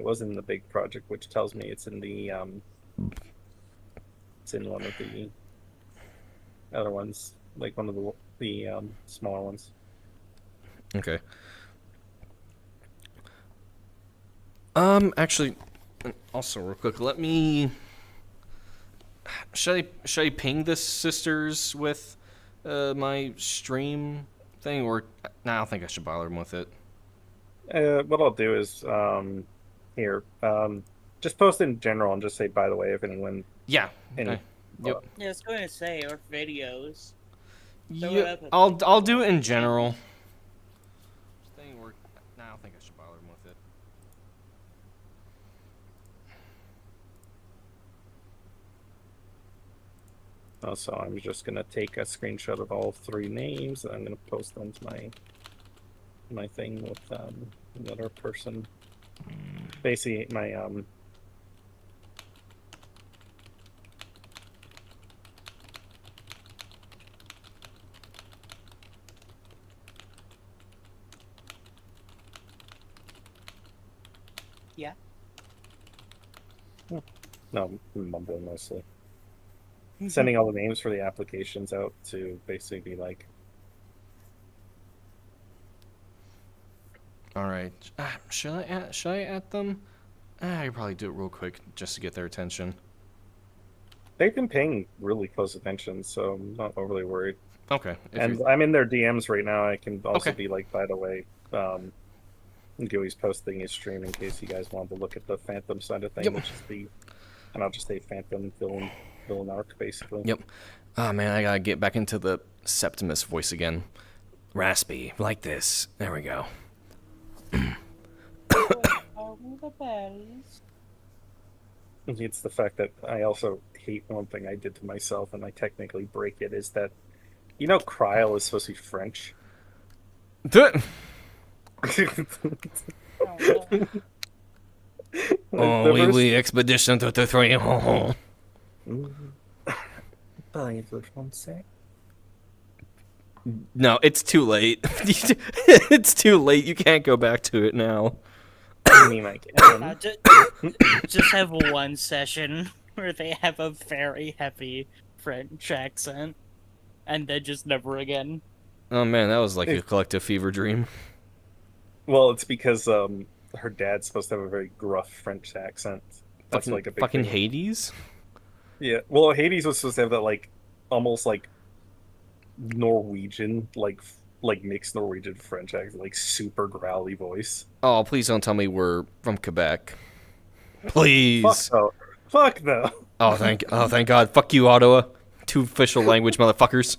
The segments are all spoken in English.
was in the big project, which tells me it's in the it's in one of the other ones, like one of the smaller ones. Okay. Actually, also real quick, let me. Should I ping the sisters with my stream thing, or nah, I don't think I should bother them with it. What I'll do is here just post in general and just say, by the way, if anyone Yeah. any. Yep. Yeah, I was going to say, or videos. Yeah. I'll do it in general. Thing, or nah, I don't think I should bother them with it. So I'm just gonna take a screenshot of all three names, and I'm gonna post them to my thing with another person. Basically, my Yeah. no, I'm mumbling mostly. Sending all the names for the applications out to basically be like, All right. Should I add them? I could probably do it real quick just to get their attention. they've been paying really close attention, so I'm not overly worried. Okay. And I'm in their DMs right now. I can also Okay. be like, by the way, Gooey's posting his stream in case you guys wanted to look at the Phantom side of things, Yep. which is and I'll just say Phantom villain arc, basically. Yep. Oh man, I gotta get back into the Septimus voice again. Raspy, like this. There we go. It's the fact that I also hate one thing I did to myself, and I technically break it, is that, Cryle is supposed to be French. Oh, oui, oui, expedition to 3. No, it's too late. It's too late. You can't go back to it now. I mean, I can. Just have one session where they have a very heavy French accent, and then just never again. Oh man, that was like a collective fever dream. Well, it's because her dad's supposed to have a very gruff French accent. That's Fucking, like a big fucking thing. Hades. Yeah. Well, Hades was supposed to have that almost Norwegian, mixed Norwegian French accent, like super growly voice. Oh, please don't tell me we're from Quebec. Please. Fuck no. Fuck no. Oh, thank God. Fuck you, Ottawa. Two official language motherfuckers.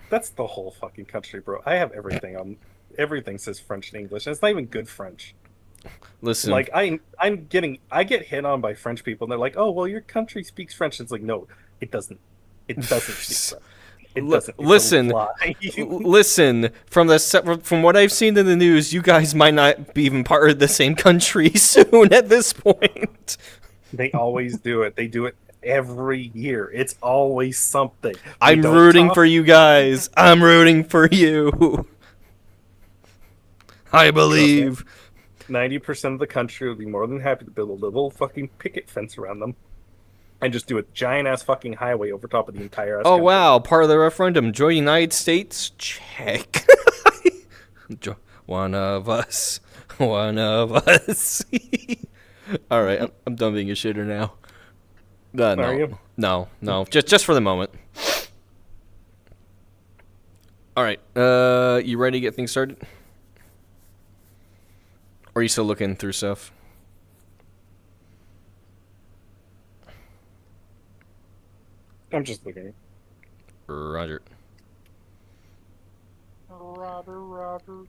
That's the whole fucking country, bro. I have everything on. Everything says French and English. And it's not even good French. Listen. I get hit on by French people, and they're like, "Oh, well, your country speaks French." It's like, no, it doesn't. It doesn't speak French. It doesn't. Listen. From what I've seen in the news, you guys might not be even part of the same country soon. At this point, they always do it. They do it every year. It's always something. I'm rooting for you guys. I'm rooting for you. I believe 90% of the country would be more than happy to build a little fucking picket fence around them and just do a giant ass fucking highway over top of the entire ass country. Wow, part of the referendum. Join the United States? Check. One of us. One of us. Alright, I'm done being a shitter now. No. Are you? No. Just for the moment. Alright, you ready to get things started? Or are you still looking through stuff? I'm just looking. Roger. Roger.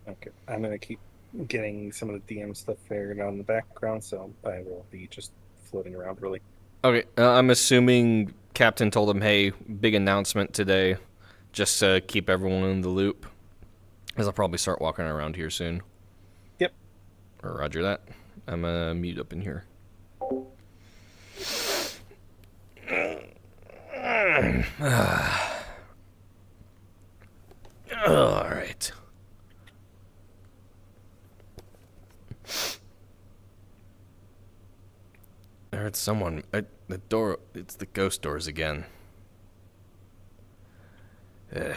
Okay, I'm gonna keep getting some of the DM stuff figured out in the background, so I will be just floating around really. Okay, I'm assuming Captain told him, hey, big announcement today, just to keep everyone in the loop. As I'll probably start walking around here soon. Yep. Or roger that. I'm gonna mute up in here. All right. I heard someone. The door. It's the ghost doors again. Ugh.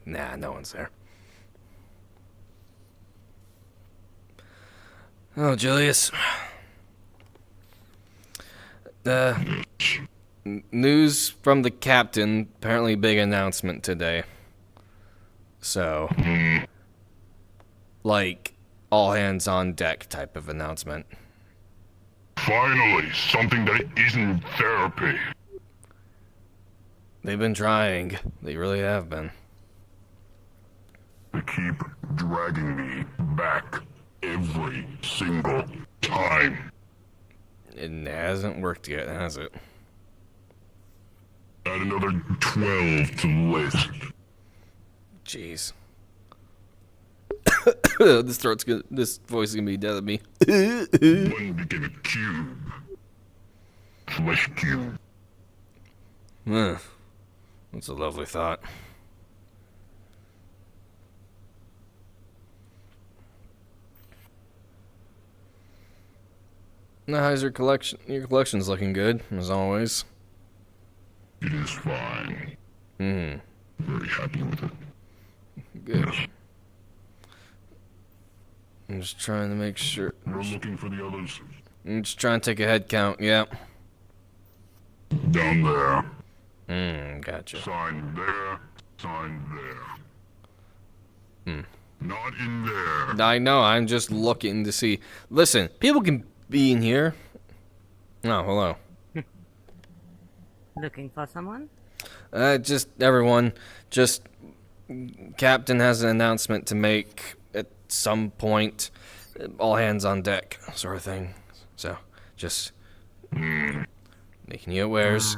Nah, no one's there. Oh, Julius. News from the captain. Apparently, big announcement today. So, like, all hands on deck type of announcement. Finally, something that isn't therapy. They've been trying. They really have been. They keep dragging me back every single time. It hasn't worked yet, has it? Add another 12 to the list. Jeez. This voice is gonna be dead at me. One became a cube. Flesh cube. That's a lovely thought. Now, how's your collection? Your collection's looking good, as always. It is fine. Hmm. Very happy with it. Good. Yes. I'm just trying to make sure. We're looking for the others. I'm just trying to take a head count. Yeah. Down there. Gotcha. Sign there. Sign there. Not in there. I know. I'm just looking to see. Listen, people can be in here. Oh, hello. Looking for someone? Just everyone. Just Captain has an announcement to make at some point. All hands on deck, sort of thing. So, just making you awares.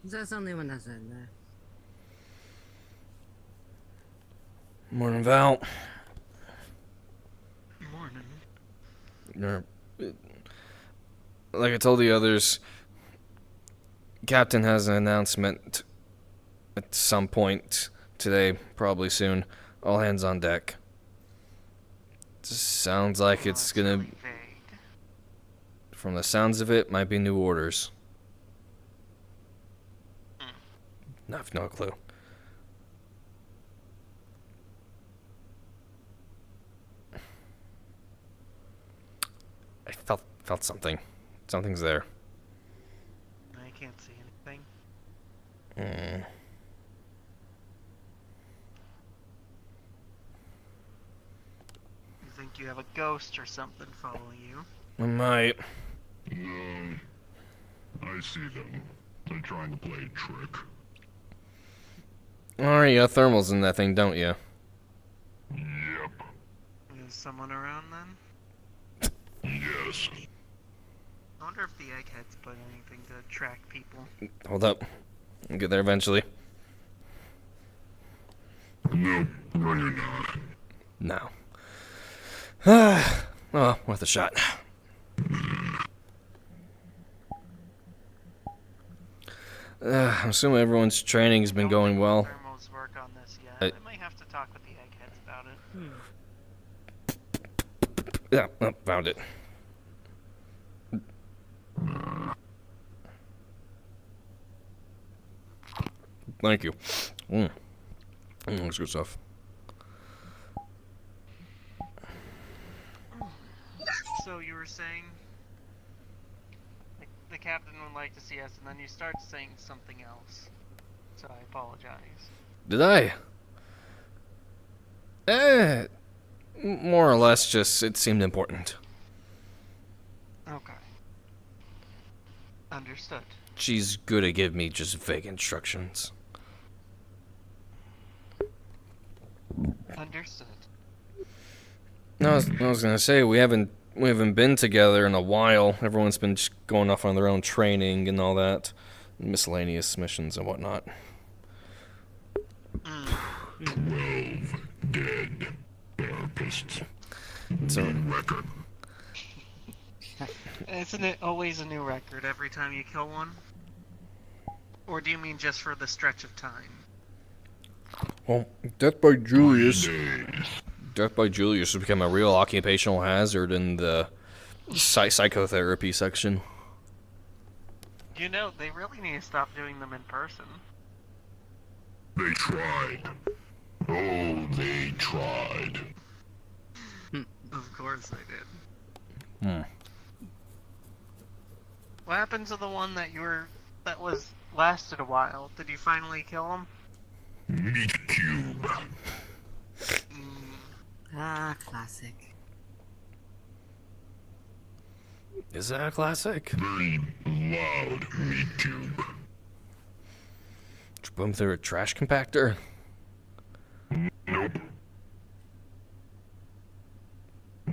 There's only one other in there. Morning, Val. Morning. Like I told the others, Captain has an announcement at some point today, probably soon. All hands on deck. Sounds like it's gonna. Really vague. From the sounds of it, might be new orders. I have no clue. I felt something. Something's there. I can't see anything. You think you have a ghost or something following you? I might. No. I see them. They're trying to play a trick. Alright, you got thermals in that thing, don't you? Yep. Is someone around then? Yes. I wonder if the eggheads put anything to attract people. Hold up. I'll get there eventually. No, no, you're not. No. Oh, worth a shot. I'm assuming everyone's training's been going well. Thermals work on this yet. I- I might have to talk with the eggheads about it. Yeah, oh, found it. Thank you. That's good stuff. So you were saying the captain would like to see us, and then you start saying something else. So I apologize. Did I? More or less, just it seemed important. Okay. Understood. she's good at giving me just vague instructions. Understood. No, I was gonna say we haven't been together in a while. Everyone's been just going off on their own training and all that, miscellaneous missions and whatnot. 12 dead therapists. So New record. Isn't it always a new record every time you kill one? Or do you mean just for the stretch of time? well, death by 3 Julius. days. Death by Julius has become a real occupational hazard in the psychotherapy section. You know, they really need to stop doing them in person. They tried. Oh, they tried. Of course they did. Hmm. What happened to the one that lasted a while? Did you finally kill him? Meat cube. Ah, classic. Is that a classic? Very loud meat cube. Did you put him through a trash compactor? Nope.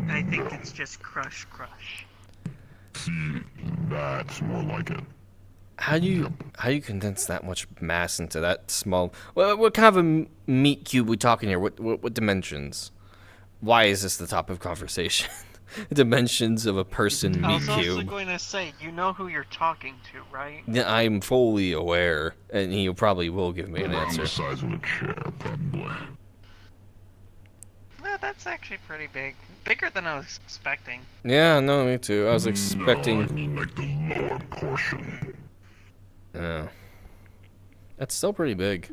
I think it's just crush. See, that's more like it. How do you condense that much mass into that small? What kind of a meat cube we talking here? What dimensions? Why is this the top of conversation? Dimensions of a person I meat was also cube. going to say, you know who you're talking to, right? Yeah, I'm fully aware, and he probably will give me an Around answer. the size of a chair, probably. No, that's actually pretty big. Bigger than I was expecting. Yeah, no, me too. I was No, I expecting. mean like the lower portion. Yeah, that's still pretty big.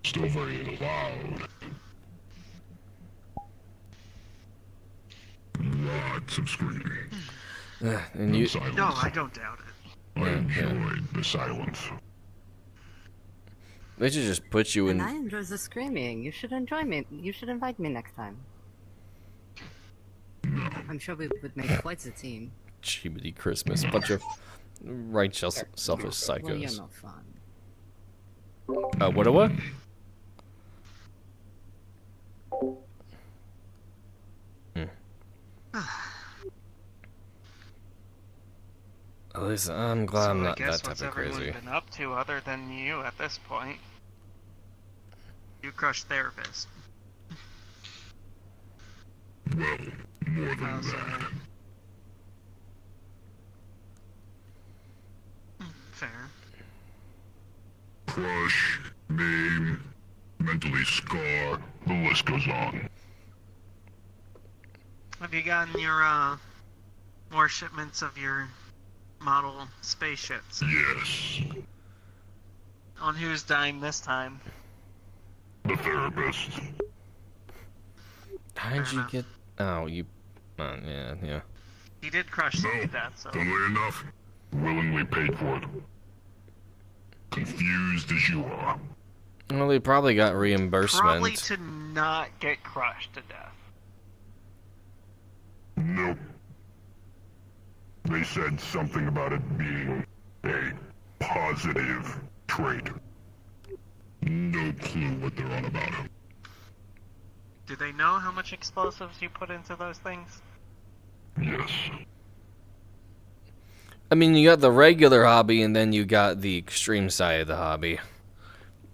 Still very loud. Lots of screaming. And you, Silence. No, I don't doubt it. I Yeah, enjoyed the silence. they should just put you And in. I enjoy the screaming. You should enjoy me. You should invite me next time. No. I'm sure we would make quite a team. Chibity Christmas, bunch of righteous, selfish Well, you're psychos. not fun. What? At least I'm glad I'm So not I guess that type what's of everyone crazy. been up to other than you at this point? You crushed therapist. Well, more than How's that. Fair. Crush, maim, mentally scar, the list goes on. Have you gotten your, more shipments of your model spaceships? Yes, On whose dime this time? the therapist. How did Fair you enough. get? Oh, you. Yeah. He did crush some No, to death, so... funnily enough, willingly paid for it. Confused as you are. Well, they probably got Probably reimbursement. to not get crushed to death. Nope. They said something about it being a positive trait. No clue what they're on about. Do they know how much explosives you put into those things? Yes. I mean, you got the regular hobby, and then you got the extreme side of the hobby.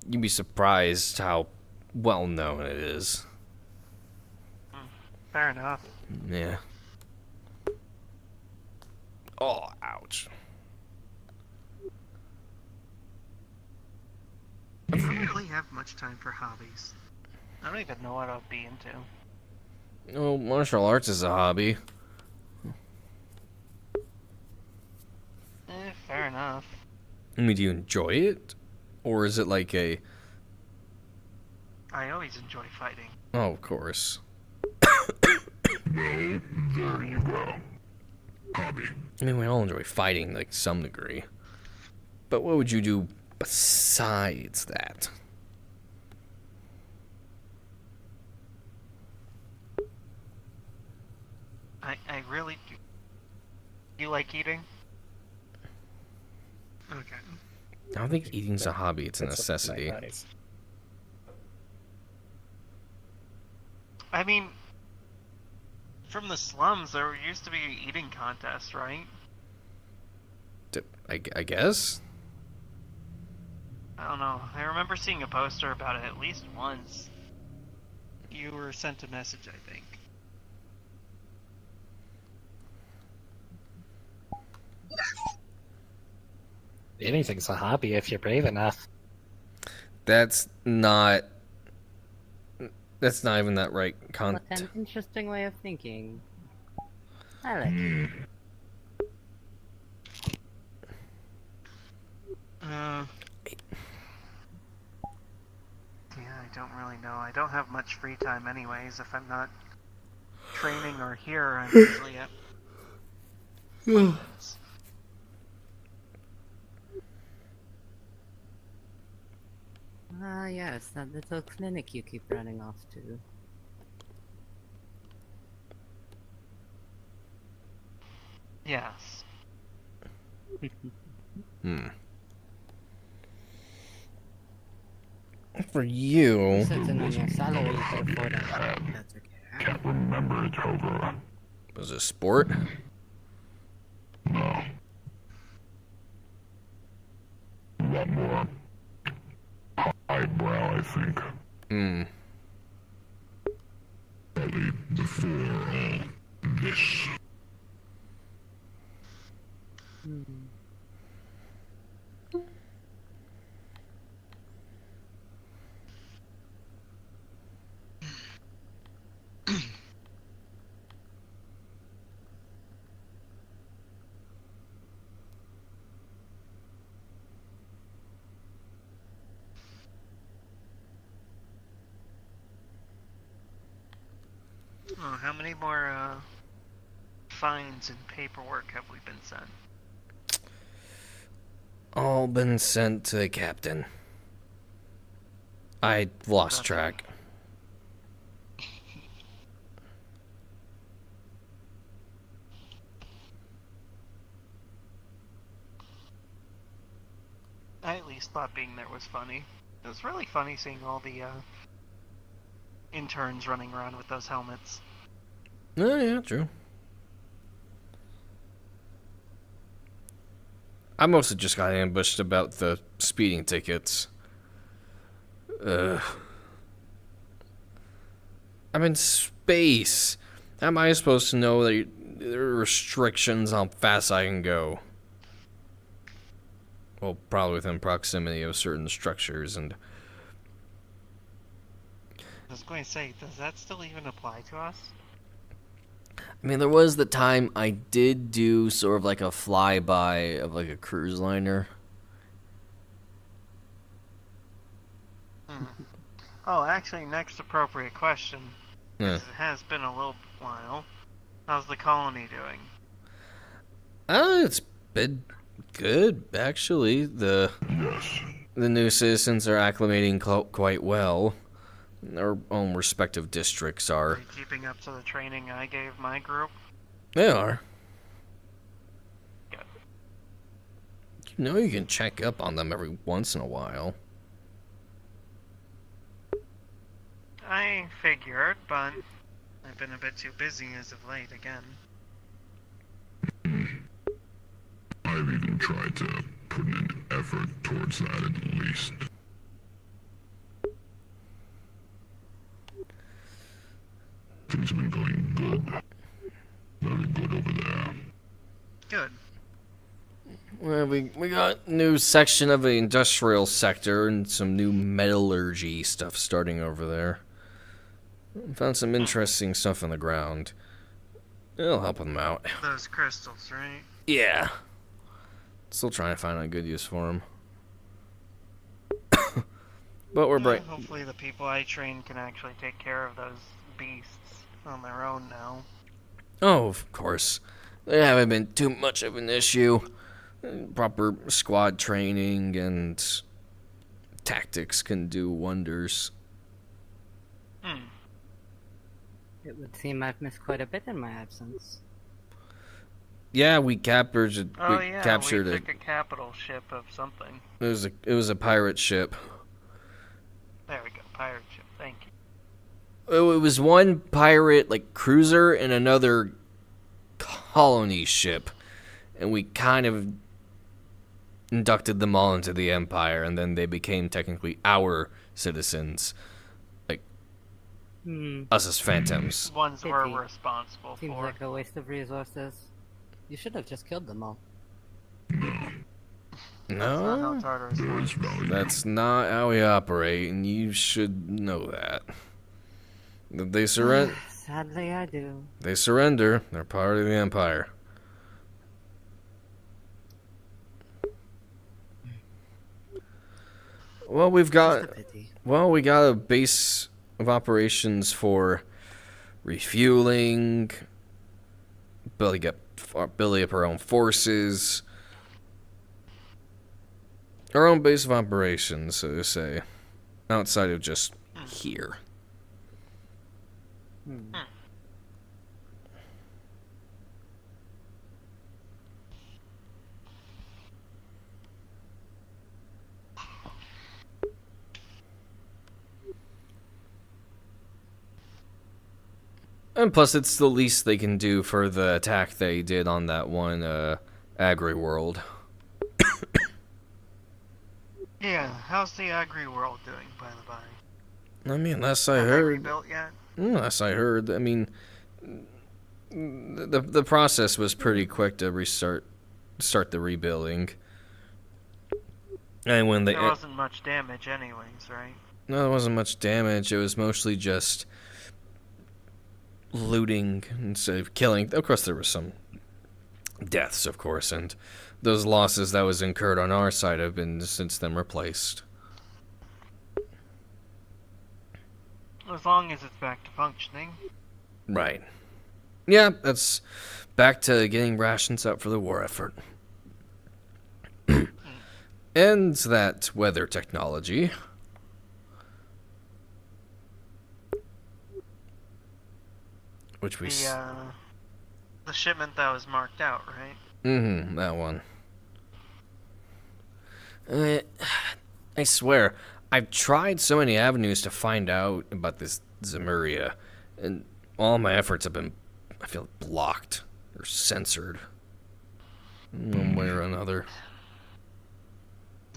You'd be surprised how well known it is. Fair enough. Yeah. Oh, ouch. I don't really have much time for hobbies. I don't even know what I'll be into. Oh, martial arts is a hobby. Fair enough. I mean, do you enjoy it? Or is it like a... I always enjoy fighting. Oh, of course. Well, there you go. Hobby. I mean, we all enjoy fighting, like, some degree. But what would you do besides that? I really do. You like eating? Okay. I don't think eating's a hobby, it's a That's necessity. Nice. I mean, from the slums, there used to be eating contests, right? I guess? I don't know. I remember seeing a poster about it at least once. You were sent a message, I think. Anything's a hobby if you're brave enough. That's not even that right What content. an interesting way of thinking. I like it. Yeah, I don't really know. I don't have much free time anyways. If I'm not training or here, I'm usually at appointments. Ah, yes, that little clinic you keep running off to. Yes. For you, Sitting on your salary you can afford that. That's okay. Can't remember it, however. was it sport? No. A lot more highbrow, I think. Probably before all this. Oh, how many more fines and paperwork have we been sent? All been sent to the captain. I lost track. I at least thought being there was funny. It was really funny seeing all the interns running around with those helmets. Oh, yeah, true. I mostly just got ambushed about the speeding tickets. I'm in space. How am I supposed to know that there are restrictions on how fast I can go? Well, probably within proximity of certain structures and... I was going to say, does that still even apply to us? I mean, there was the time I did do sort of like a flyby of like a cruise liner. Oh, actually, next appropriate question. Yeah. 'Cause it has been a little while. How's the colony doing? It's been good, actually. The Yes. new citizens are acclimating quite well. Their own respective districts Are are. you keeping up to the training I gave my group? They are. Good. You know you can check up on them every once in a while. I figured, but I've been a bit too busy as of late again. I've even tried to put an effort towards that at least. Things have been going good. Very good over there. Good. Well, we got new section of the industrial sector and some new metallurgy stuff starting over there. Found some interesting stuff on the ground. It'll help them out. Those crystals, right? Yeah. Still trying to find a good use for them. But we're bright. Hopefully the people I train can actually take care of those beasts on their own now. Oh, of course. They haven't been too much of an issue. Proper squad training and tactics can do wonders. It would seem I've missed quite a bit in my absence. Yeah, we captured. Oh we yeah, captured we it. took a capital ship of something. It was a pirate ship. There we go, pirate ship. Thank you. Oh, it was one pirate like cruiser and another colony ship, and we kind of inducted them all into the Empire, and then they became technically our citizens, like us as phantoms. Ones we're Pity. responsible Seems for. like a waste of resources. You should have just killed them all. That's not how No, Tartarus There works. is value. that's not how we operate, and you should know that. They surrender. Sadly, I do. They surrender. They're part of the Empire. Well, we've got. Just a pity. Well, we got a base of operations for refueling, building up our own forces, our own base of operations, so to say, outside of just here. And plus, it's the least they can do for the attack they did on that one agri-world. Yeah, how's the agri-world doing, by the by? I mean, last I Have they heard... rebuilt yet? Last I heard, I mean... The process was pretty quick to start the rebuilding. And when they... There wasn't much damage anyways, right? No, there wasn't much damage. It was mostly just looting instead of killing. Of course, there were some deaths, of course, and those losses that was incurred on our side have been since then replaced. As long as it's back to functioning. Right. Yeah, that's back to getting rations out for the war effort. And that weather technology. Which we... The shipment that was marked out, right? Mm-hmm, that one. I swear, I've tried so many avenues to find out about this Zemuria, and all my efforts have been, I feel, blocked or censored. One way or another.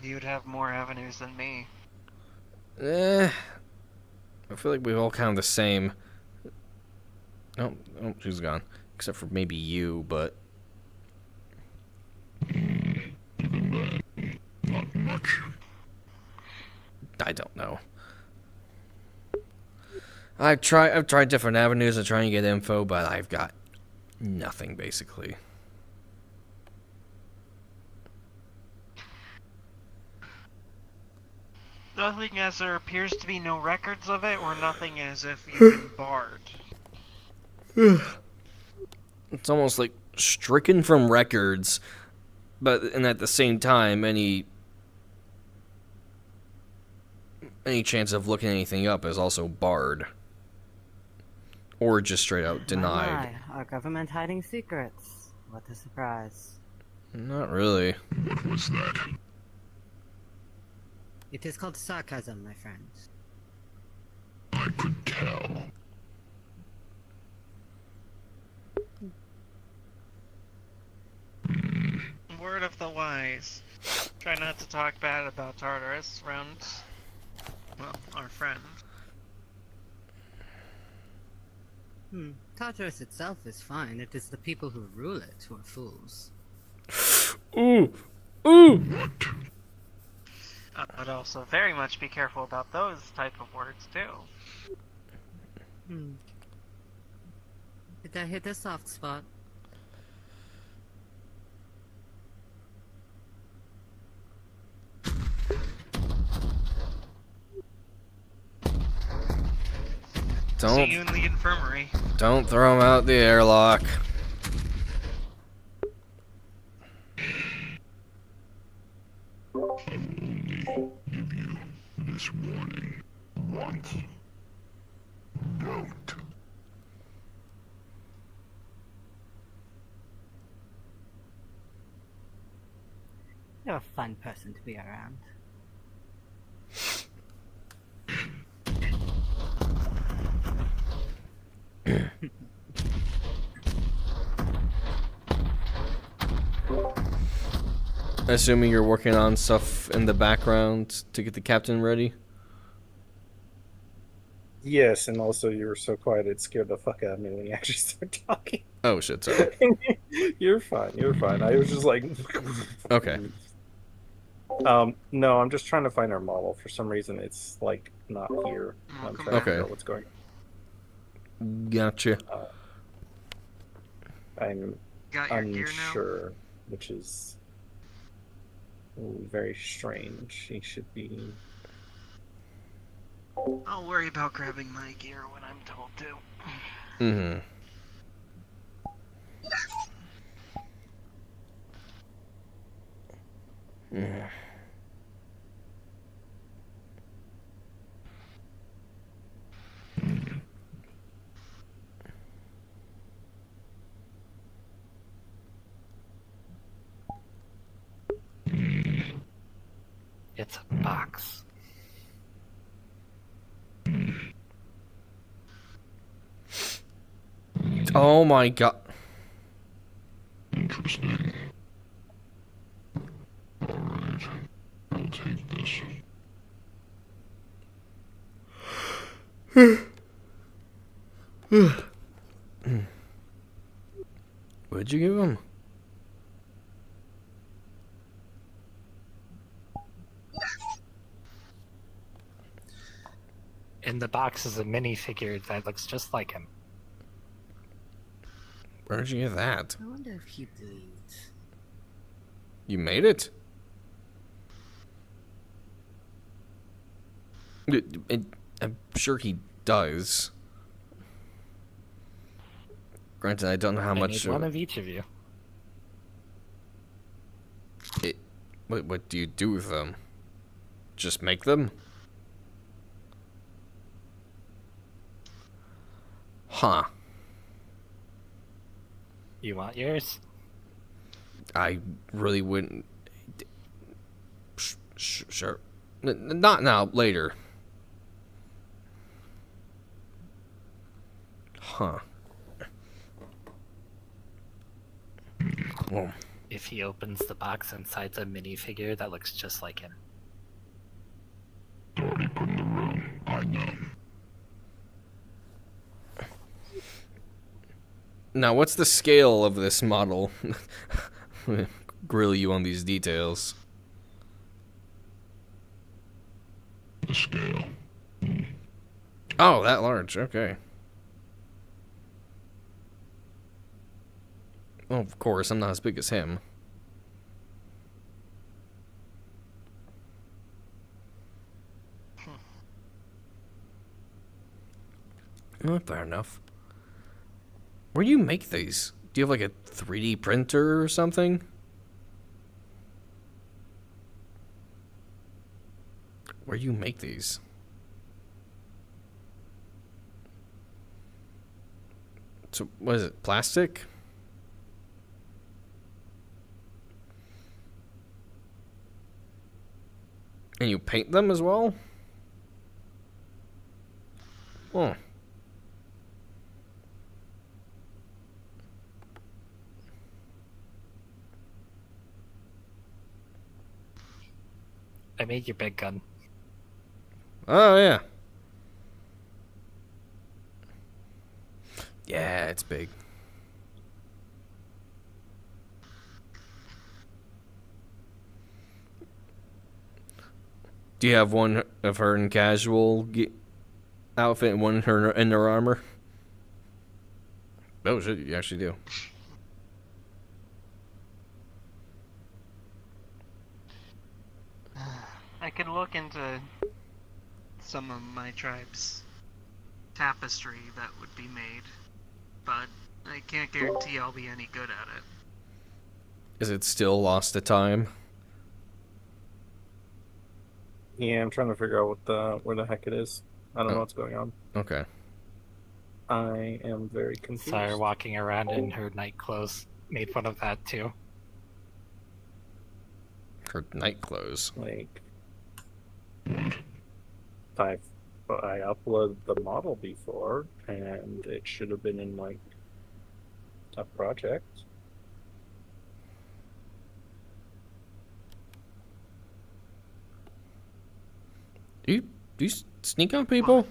You'd have more avenues than me. I feel like we've all kind of the same. Oh, she's gone. Except for maybe you, but... Even that, not much. I don't know. I've tried different avenues of trying to get info, but I've got nothing, basically. Nothing as there appears to be no records of it, or nothing as if you've been barred. It's almost like stricken from records, and at the same time, any chance of looking anything up is also barred. Or just straight out denied. My, our government hiding secrets. What a surprise. Not really. What was that? It is called sarcasm, my friends. I could tell. Word of the wise. Try not to talk bad about Tartarus around, well, our friend. Tartarus itself is fine. It is the people who rule it who are fools. Ooh! Ooh! What? But also very much be careful about those type of words too. Did I hit a soft spot? See you in the infirmary. Don't throw him out the airlock. I will only give you this warning once. Don't. You're a fun person to be around. Assuming you're working on stuff in the background to get the captain ready. Yes, and also you were so quiet it scared the fuck out of me when you actually started talking. Oh shit, sorry. You're fine. You're fine. I was just like, Okay. No, I'm just trying to find our model. For some reason, it's like not here. I'm Welcome trying to back. figure out what's going Gotcha. on. I'm Got your gear now? unsure, which is very strange. He should be. I'll worry about grabbing my gear when I'm told to. Mm-hmm. Yeah. It's a box. Oh my god. Interesting. Alright, I'll take this. What'd you give him? In the box is a minifigure that looks just like him. Where'd you get that? I wonder if he bleeds. You made it? I'm sure he does. Granted, I don't know how I much. need one of each of you. What do you do with them? Just make them? Huh. You want yours? I really wouldn't. Sure. Not now, later. Huh. Well, If he opens the box, inside's a minifigure that looks just like him. Already put in the room. I know. now, what's the scale of this model? Grill you on these details. The scale. Oh, that large. Okay. Well, of course, I'm not as big as him. Fair enough. Where do you make these? Do you have like a 3D printer or something? Where do you make these? So, what is it? Plastic? And you paint them as well? Oh. I made your big gun. Oh, yeah. Yeah, it's big. Do you have one of her in casual outfit and one in her armor? Oh shit, you actually do. I could look into some of my tribe's tapestry that would be made, but I can't guarantee I'll be any good at it. Is it still lost to time? Yeah, I'm trying to figure out where the heck it is. I don't know what's going on. Okay. I am very confused. Sire walking around in her night clothes made fun of that too. Her night clothes. Like, I uploaded the model before, and it should have been in like a project. Do you sneak on people?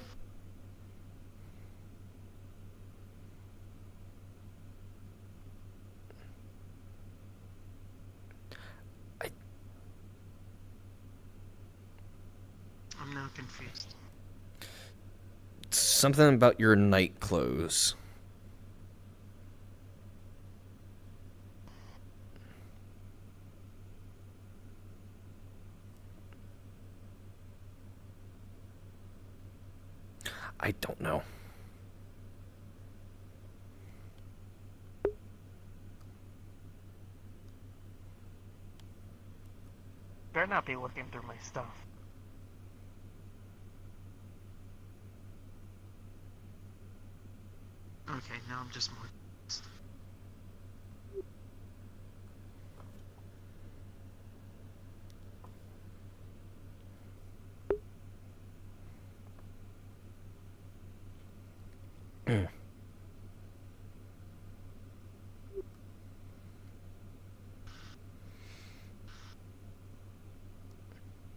I'm now confused. Something about your night clothes. I don't know. Better not be looking through my stuff. Okay, now I'm just more.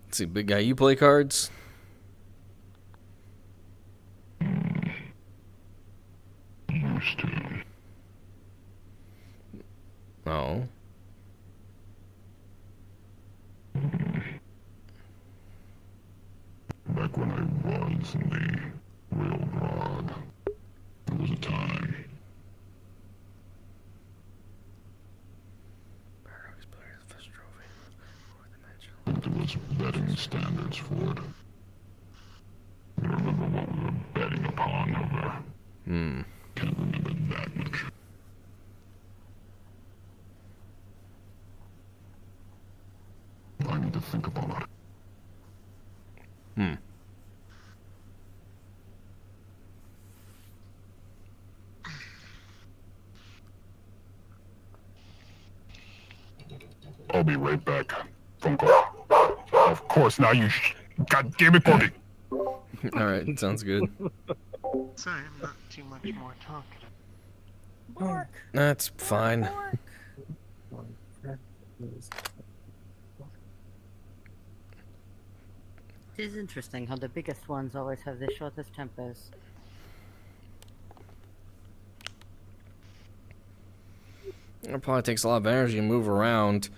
Let's see, big guy, you play cards? Used to. Oh. Back when I was in the railroad, there was a time. There was betting standards for it. I don't remember what we were betting upon over. Can't remember that much. I need to think about it. I'll be right back. Phone call. Of course, now you God damn it, Cordy! Alright, sounds good. Sorry, I'm not too much more talkative. Mark. That's fine. It is interesting how the biggest ones always have the shortest tempers. It probably takes a lot of energy to move around.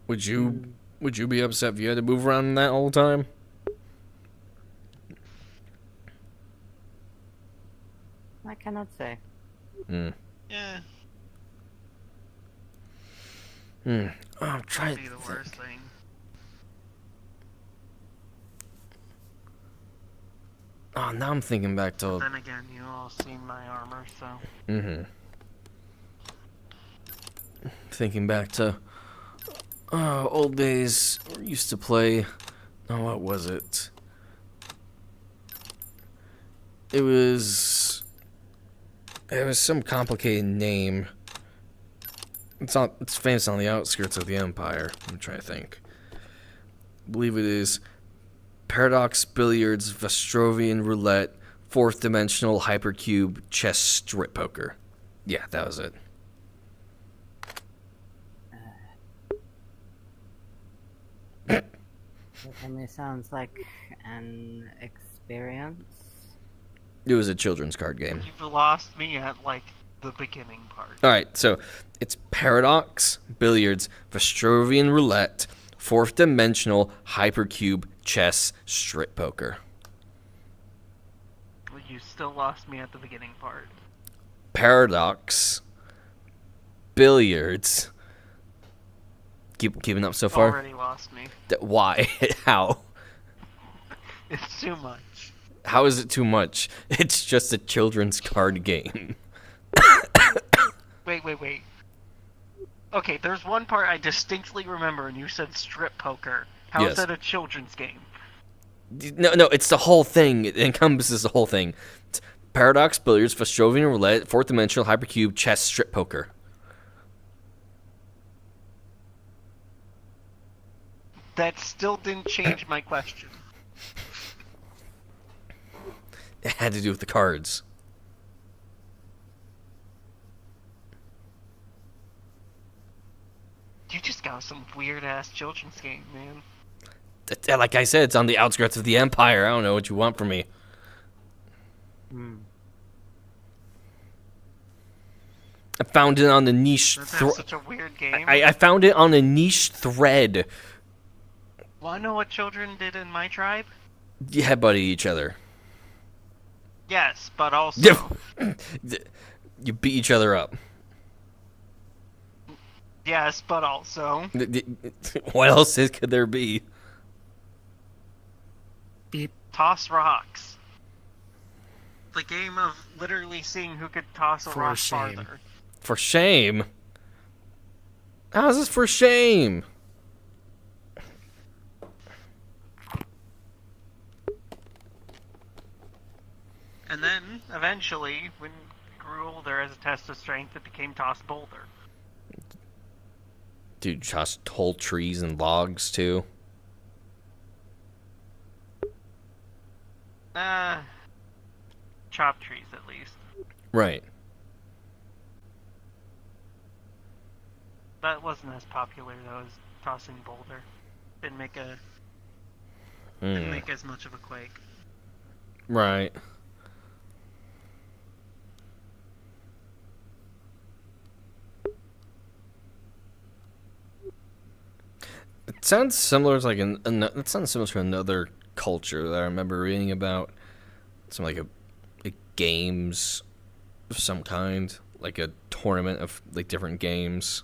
Would you be upset if you had to move around that whole time? I cannot say. Yeah, Oh, I'm trying be to the think. worst thing. Oh, now I'm thinking back to. Then again, you all seen my armor, so. Thinking back to old days. We used to play. Oh, what was it? It was some complicated name. It's famous on the outskirts of the Empire. I'm trying to think. I believe it is Paradox Billiards, Vestrovian Roulette, Fourth Dimensional Hypercube, Chess Strip Poker. Yeah, that was it. To me sounds like an experience. It was a children's card game. You've lost me at, like, the beginning part. Alright, so it's Paradox, Billiards, Vestrovian Roulette, Fourth Dimensional, Hypercube, Chess, Strip Poker. Well, you still lost me at the beginning part. Paradox, Billiards. Keeping up so far? Already lost me. Why? How? It's too much. How is it too much? It's just a children's card game. Wait. Okay, there's one part I distinctly remember, and you said strip poker. How Yes. is that a children's game? No, it's the whole thing. It encompasses the whole thing. It's Paradox, Billiards, Vestrovian Roulette, Fourth Dimensional, Hypercube, Chess, Strip Poker. That still didn't change my question. It had to do with the cards. You just got some weird ass children's game, man. Like I said, it's on the outskirts of the Empire. I don't know what you want from me. I found it on the niche. That's such a weird game. I found it on a niche thread. Wanna know what children did in my tribe? You headbutted each other. Yes, but also. You beat each other up. Yes, but also. What else could there be? Toss rocks. The game of literally seeing who could toss a rock farther. For shame? How's this for shame? And then, eventually, when it grew older as a test of strength, it became toss boulder. Dude, toss whole trees and logs too. Chop trees at least. Right. That wasn't as popular though as tossing boulder. Didn't make as much of a quake. Right. It sounds similar to like it sounds similar to another culture that I remember reading about. Some like a games of some kind, like a tournament of like different games.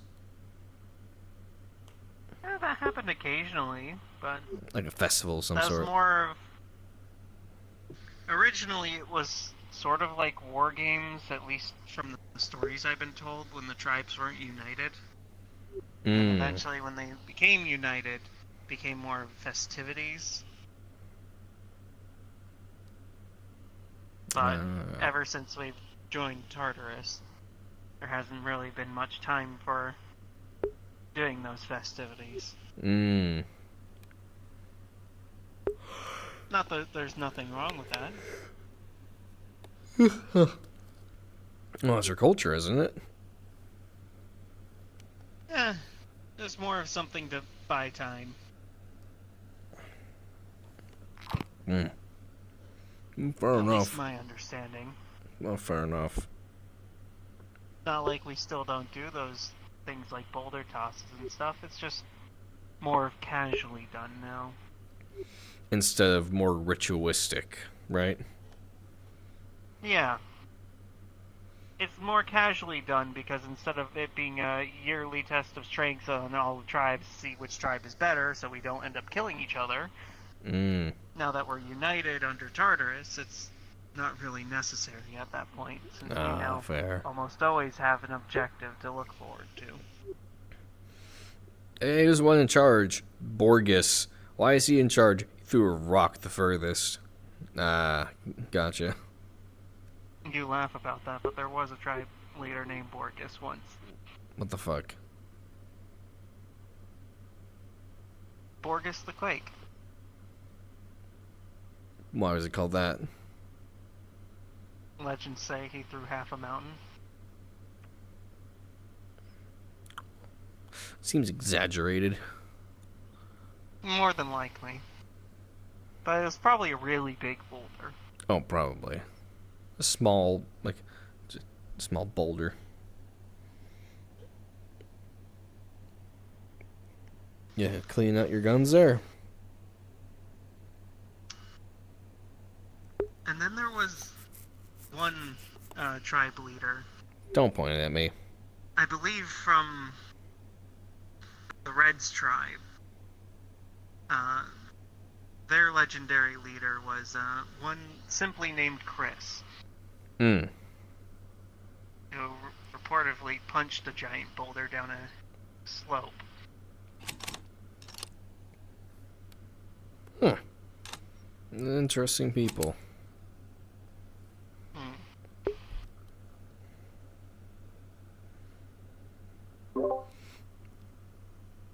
Yeah, that happened occasionally, but Like a festival of some that sort. was more of. Originally, it was sort of like war games, at least from the stories I've been told, when the tribes weren't united. And eventually, when they became united, became more festivities. But ever since we've joined Tartarus, there hasn't really been much time for doing those festivities. Not that there's nothing wrong with that. Well, it's your culture, isn't it? Yeah, it's more of something to buy time. Fair At enough. least my understanding. Well, fair enough. Not like we still don't do those things like boulder tosses and stuff. It's just more casually done now. Instead of more ritualistic, right? Yeah. It's more casually done because instead of it being a yearly test of strength on all the tribes to see which tribe is better so we don't end up killing each other, now that we're united under Tartarus, it's not really necessary at that point, since we now fair. almost always have an objective to look forward to. Hey, who's the one in charge? Borges. Why is he in charge? He threw a rock the furthest. Gotcha. You laugh about that, but there was a tribe leader named Borges once. What the fuck? Borges the Quake. Why was it called that? Legends say he threw half a mountain. Seems exaggerated. More than likely. But it was probably a really big boulder. Oh, probably. A small, small boulder. Yeah, clean out your guns there. And then there was one tribe leader, Don't point it at me. I believe from the Reds tribe. Their legendary leader was one simply named Chris, who reportedly punched a giant boulder down a slope. Interesting people.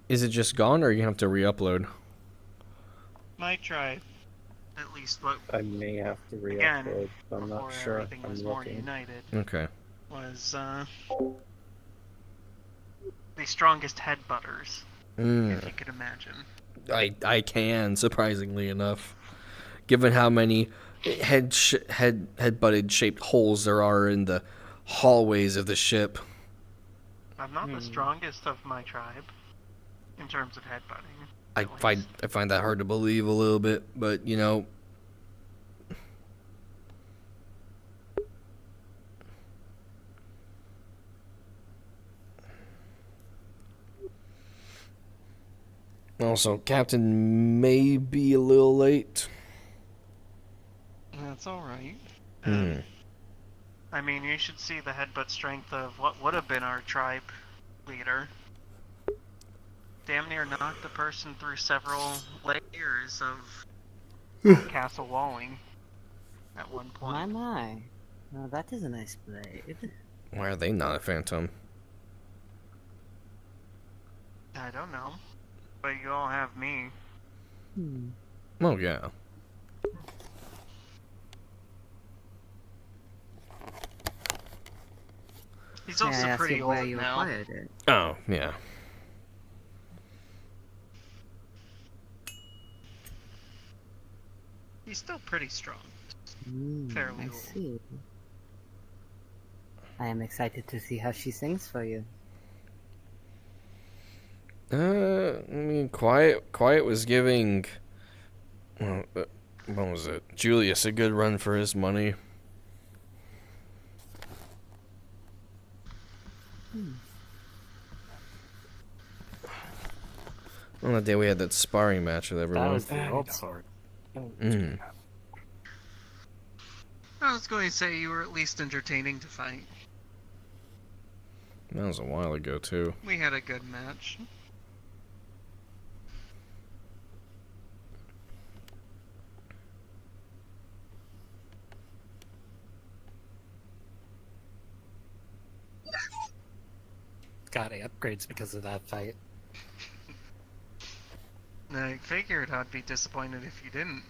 Is it just gone, or are you gonna have to re-upload? tribe. At least what, I may have to again, re-upload. I'm before not sure. everything I'm was more looking. united, Okay. was the strongest headbutters, if you could imagine. I can, surprisingly enough, given how many head-butted shaped holes there are in the hallways of the ship. I'm not the strongest of my tribe in terms of headbutting. I at find least. I find that hard to believe a little bit, but you know. Also, Captain may be a little late. That's alright. Hmm. I mean, you should see the headbutt strength of what would have been our tribe leader. Damn near knocked the person through several layers of castle walling at one point. My. Now that is a nice blade. Why are they not a phantom? I don't know. But you all have me. Oh yeah. He's May I also ask pretty you old where you now. acquired it? Oh yeah. He's still pretty strong. Fairly I old. see. I am excited to see how she sings for you. I mean, Quiet was giving. Well, what was it? Julius a good run for his money. On the day we had that sparring match with everyone. That was the old sword. Mm. I was going to say you were at least entertaining to fight. That was a while ago too. We had a good match. Got upgrades because of that fight. I figured I'd be disappointed if you didn't.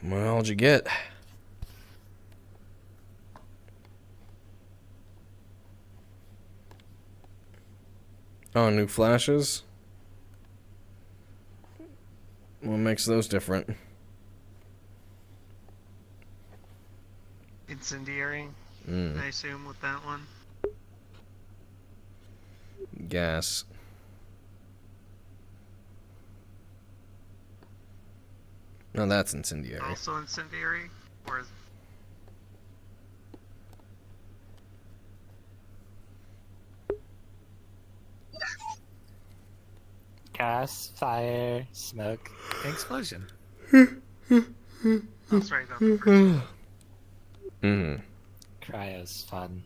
What'd you get? Oh, new flashes? What makes those different? Incendiary, I assume, with that one. Gas. No, that's incendiary. Also incendiary? Or is... Gas, fire, smoke, explosion. I'll straight up the first. Mm. Cryo's fun.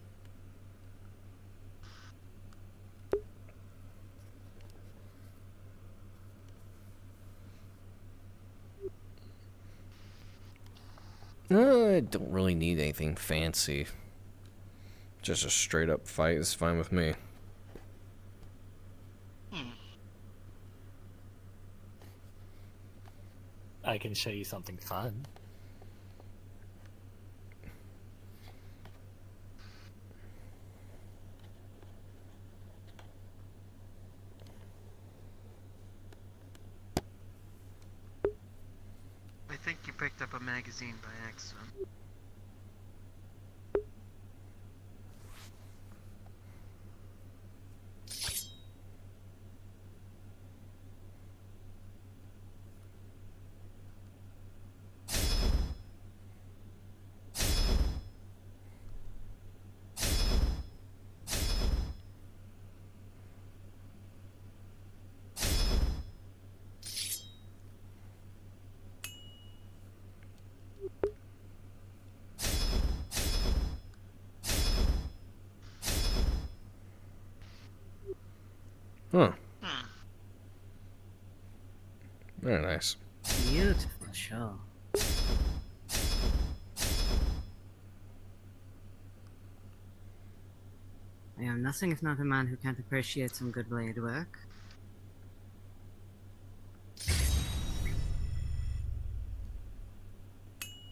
I don't really need anything fancy. Just a straight up fight is fine with me. I can show you something fun. I think you picked up a magazine by accident. Huh. Very nice. Beautiful show. I am nothing if not a man who can't appreciate some good blade work.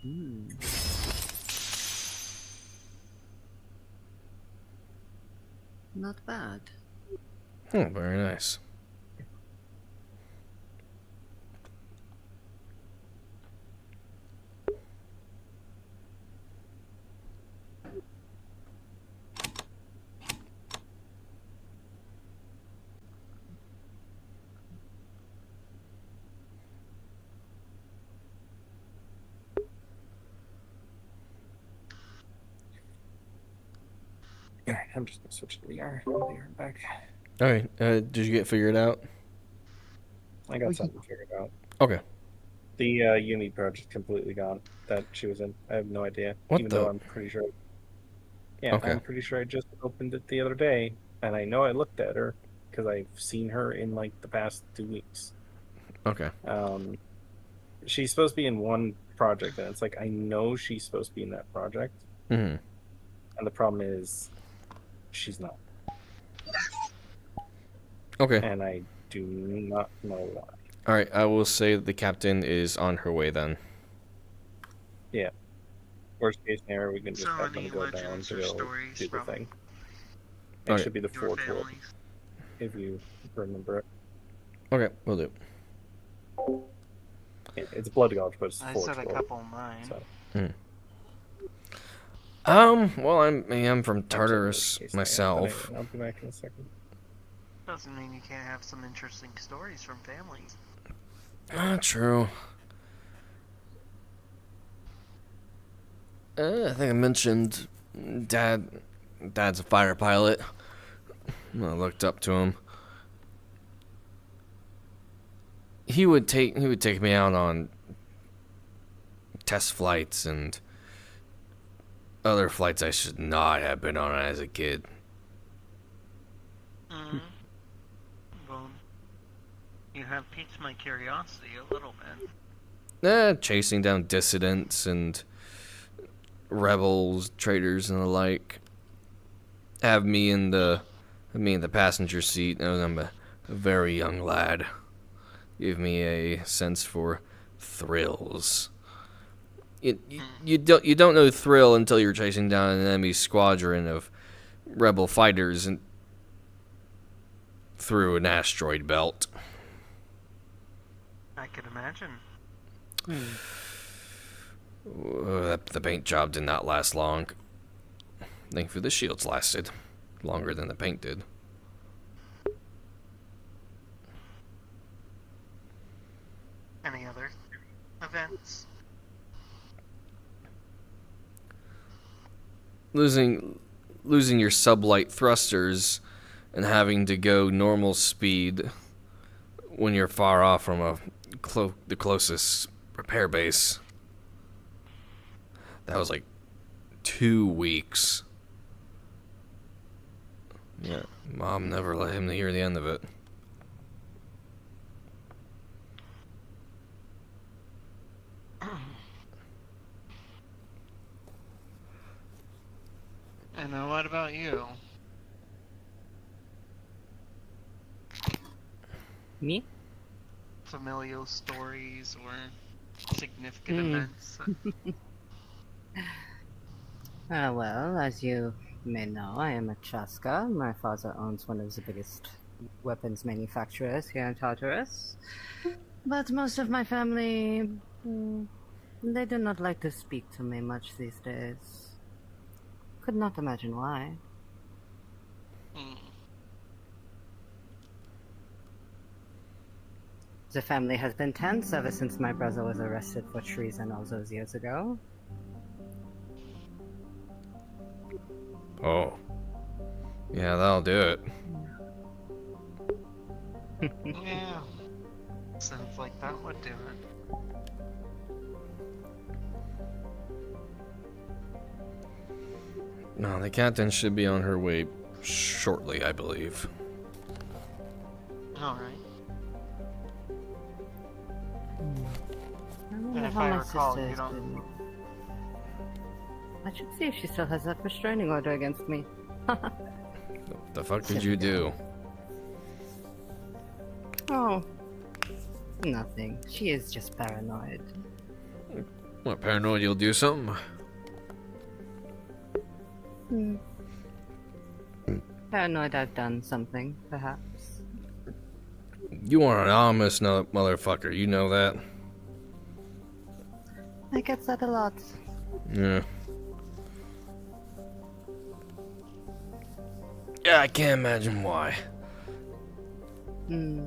Hmm. Not bad. Oh, very nice. Alright, I'm just gonna switch to the R. I'll be right back. All right. Did you get figured out? I got something figured out. Okay. The uni project completely gone that she was in. I have no idea. What even the- though I'm pretty sure. Yeah, Okay. I'm pretty sure I just opened it the other day, and I know I looked at her because I've seen her in like the past 2 weeks. Okay. She's supposed to be in one project, and it's like I know she's supposed to be in that project, Hmm. and the problem is she's not, Okay. and I do not know why. All right. I will say that the captain is on her way then. Worst case scenario, we can just So have them any go down legends to or go stories do the from thing. It Okay. should be the your fourth one, families? if you remember it. Okay, we'll do. It's Blood Gulch, but it's I fourth said a floor, couple of mine. So. Well, I'm from Actually, Tartarus worst case scenario, myself. but I'll be back in a second. Doesn't mean you can't have some interesting stories from families. True. I think I mentioned Dad's a fighter pilot. I looked up to him. He would take me out on test flights and other flights I should not have been on as a kid. Mm-hmm. Well, you have piqued my curiosity a little bit. Chasing down dissidents and rebels, traitors, and the like. Have me in the passenger seat. I'm a very young lad. Give me a sense for thrills. You don't know thrill until you're chasing down an enemy squadron of rebel fighters and through an asteroid belt. I could imagine. The paint job did not last long. Thankfully, the shields lasted longer than the paint did. Any other events? Losing your sublight thrusters and having to go normal speed when you're far off from the closest repair base. That was like 2 weeks. Yeah, Mom never let him hear the end of it. And what about you? Me? Familial stories or significant events? Well, as you may know, I am a Chaska. My father owns one of the biggest weapons manufacturers here in Tartarus. But most of my family, they do not like to speak to me much these days. Could not imagine why. The family has been tense ever since my brother was arrested for treason all those years ago. Oh. Yeah, that'll do it. Yeah. Sounds like that would do it. No, the captain should be on her way shortly, I believe. Alright. And if how I my recall, sister you has don't. been. I should see if she still has that restraining order against me. The fuck did you do? Oh, nothing. She is just paranoid. What, paranoid you'll do something? Hmm. Paranoid I've done something, perhaps. You are an ominous motherfucker, you know that? I get that a lot. Yeah. Yeah, I can't imagine why. Hmm.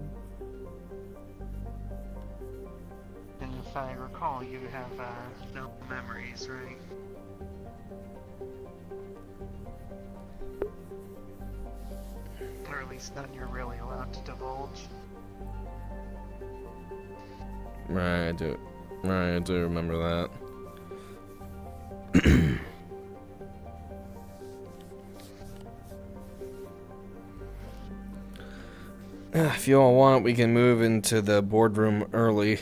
And if I recall, you have no memories, right? Or at least none you're really allowed to divulge. Right, I do. Right, I do remember that. If you all want, we can move into the boardroom early.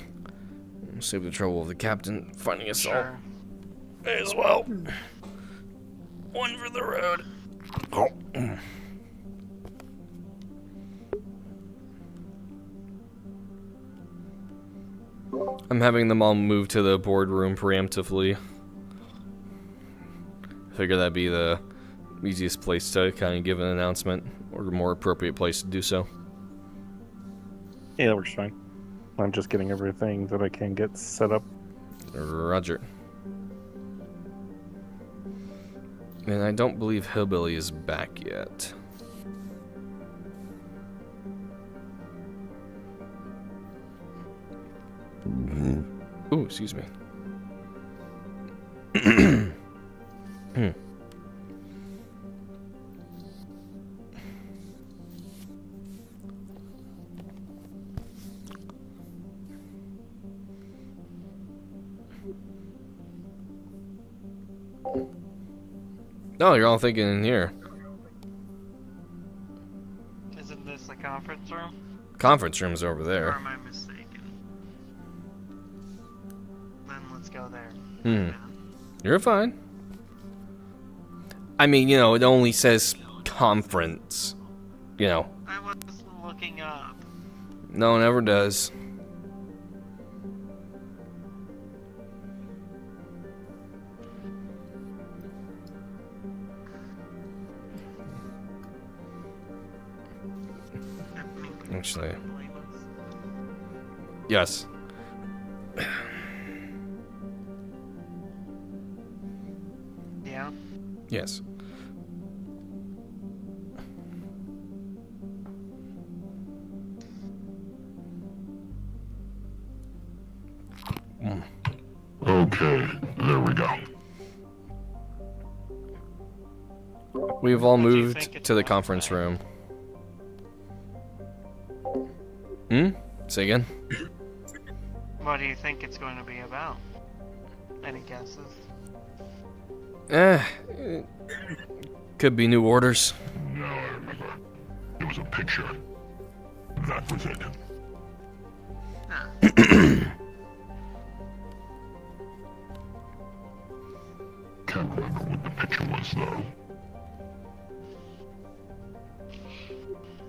Save the trouble of the captain finding us all Sure. as well. One for the road. Oh. I'm having them all move to the boardroom preemptively. Figure that'd be the easiest place to kind of give an announcement, or a more appropriate place to do so. Yeah, that works fine. I'm just getting everything that I can get set up. Roger. And I don't believe Hillbilly is back yet. Ooh, excuse me. Oh, you're all thinking in here. Isn't this the conference room? Conference room's over Or there. am I mistaken? Then let's go there. Hmm. You're fine. I mean, you know, it only says conference. You know. I was looking up. No, it never does. Actually, yes. Yeah. Yes. Okay, there we go. We've all What do you moved think it's to the about, conference Ryan? room. Say again? What do you think it's going to be about? Any guesses? Could be new orders. Now I remember. It was a picture. That was it. Can't remember what the picture was, though.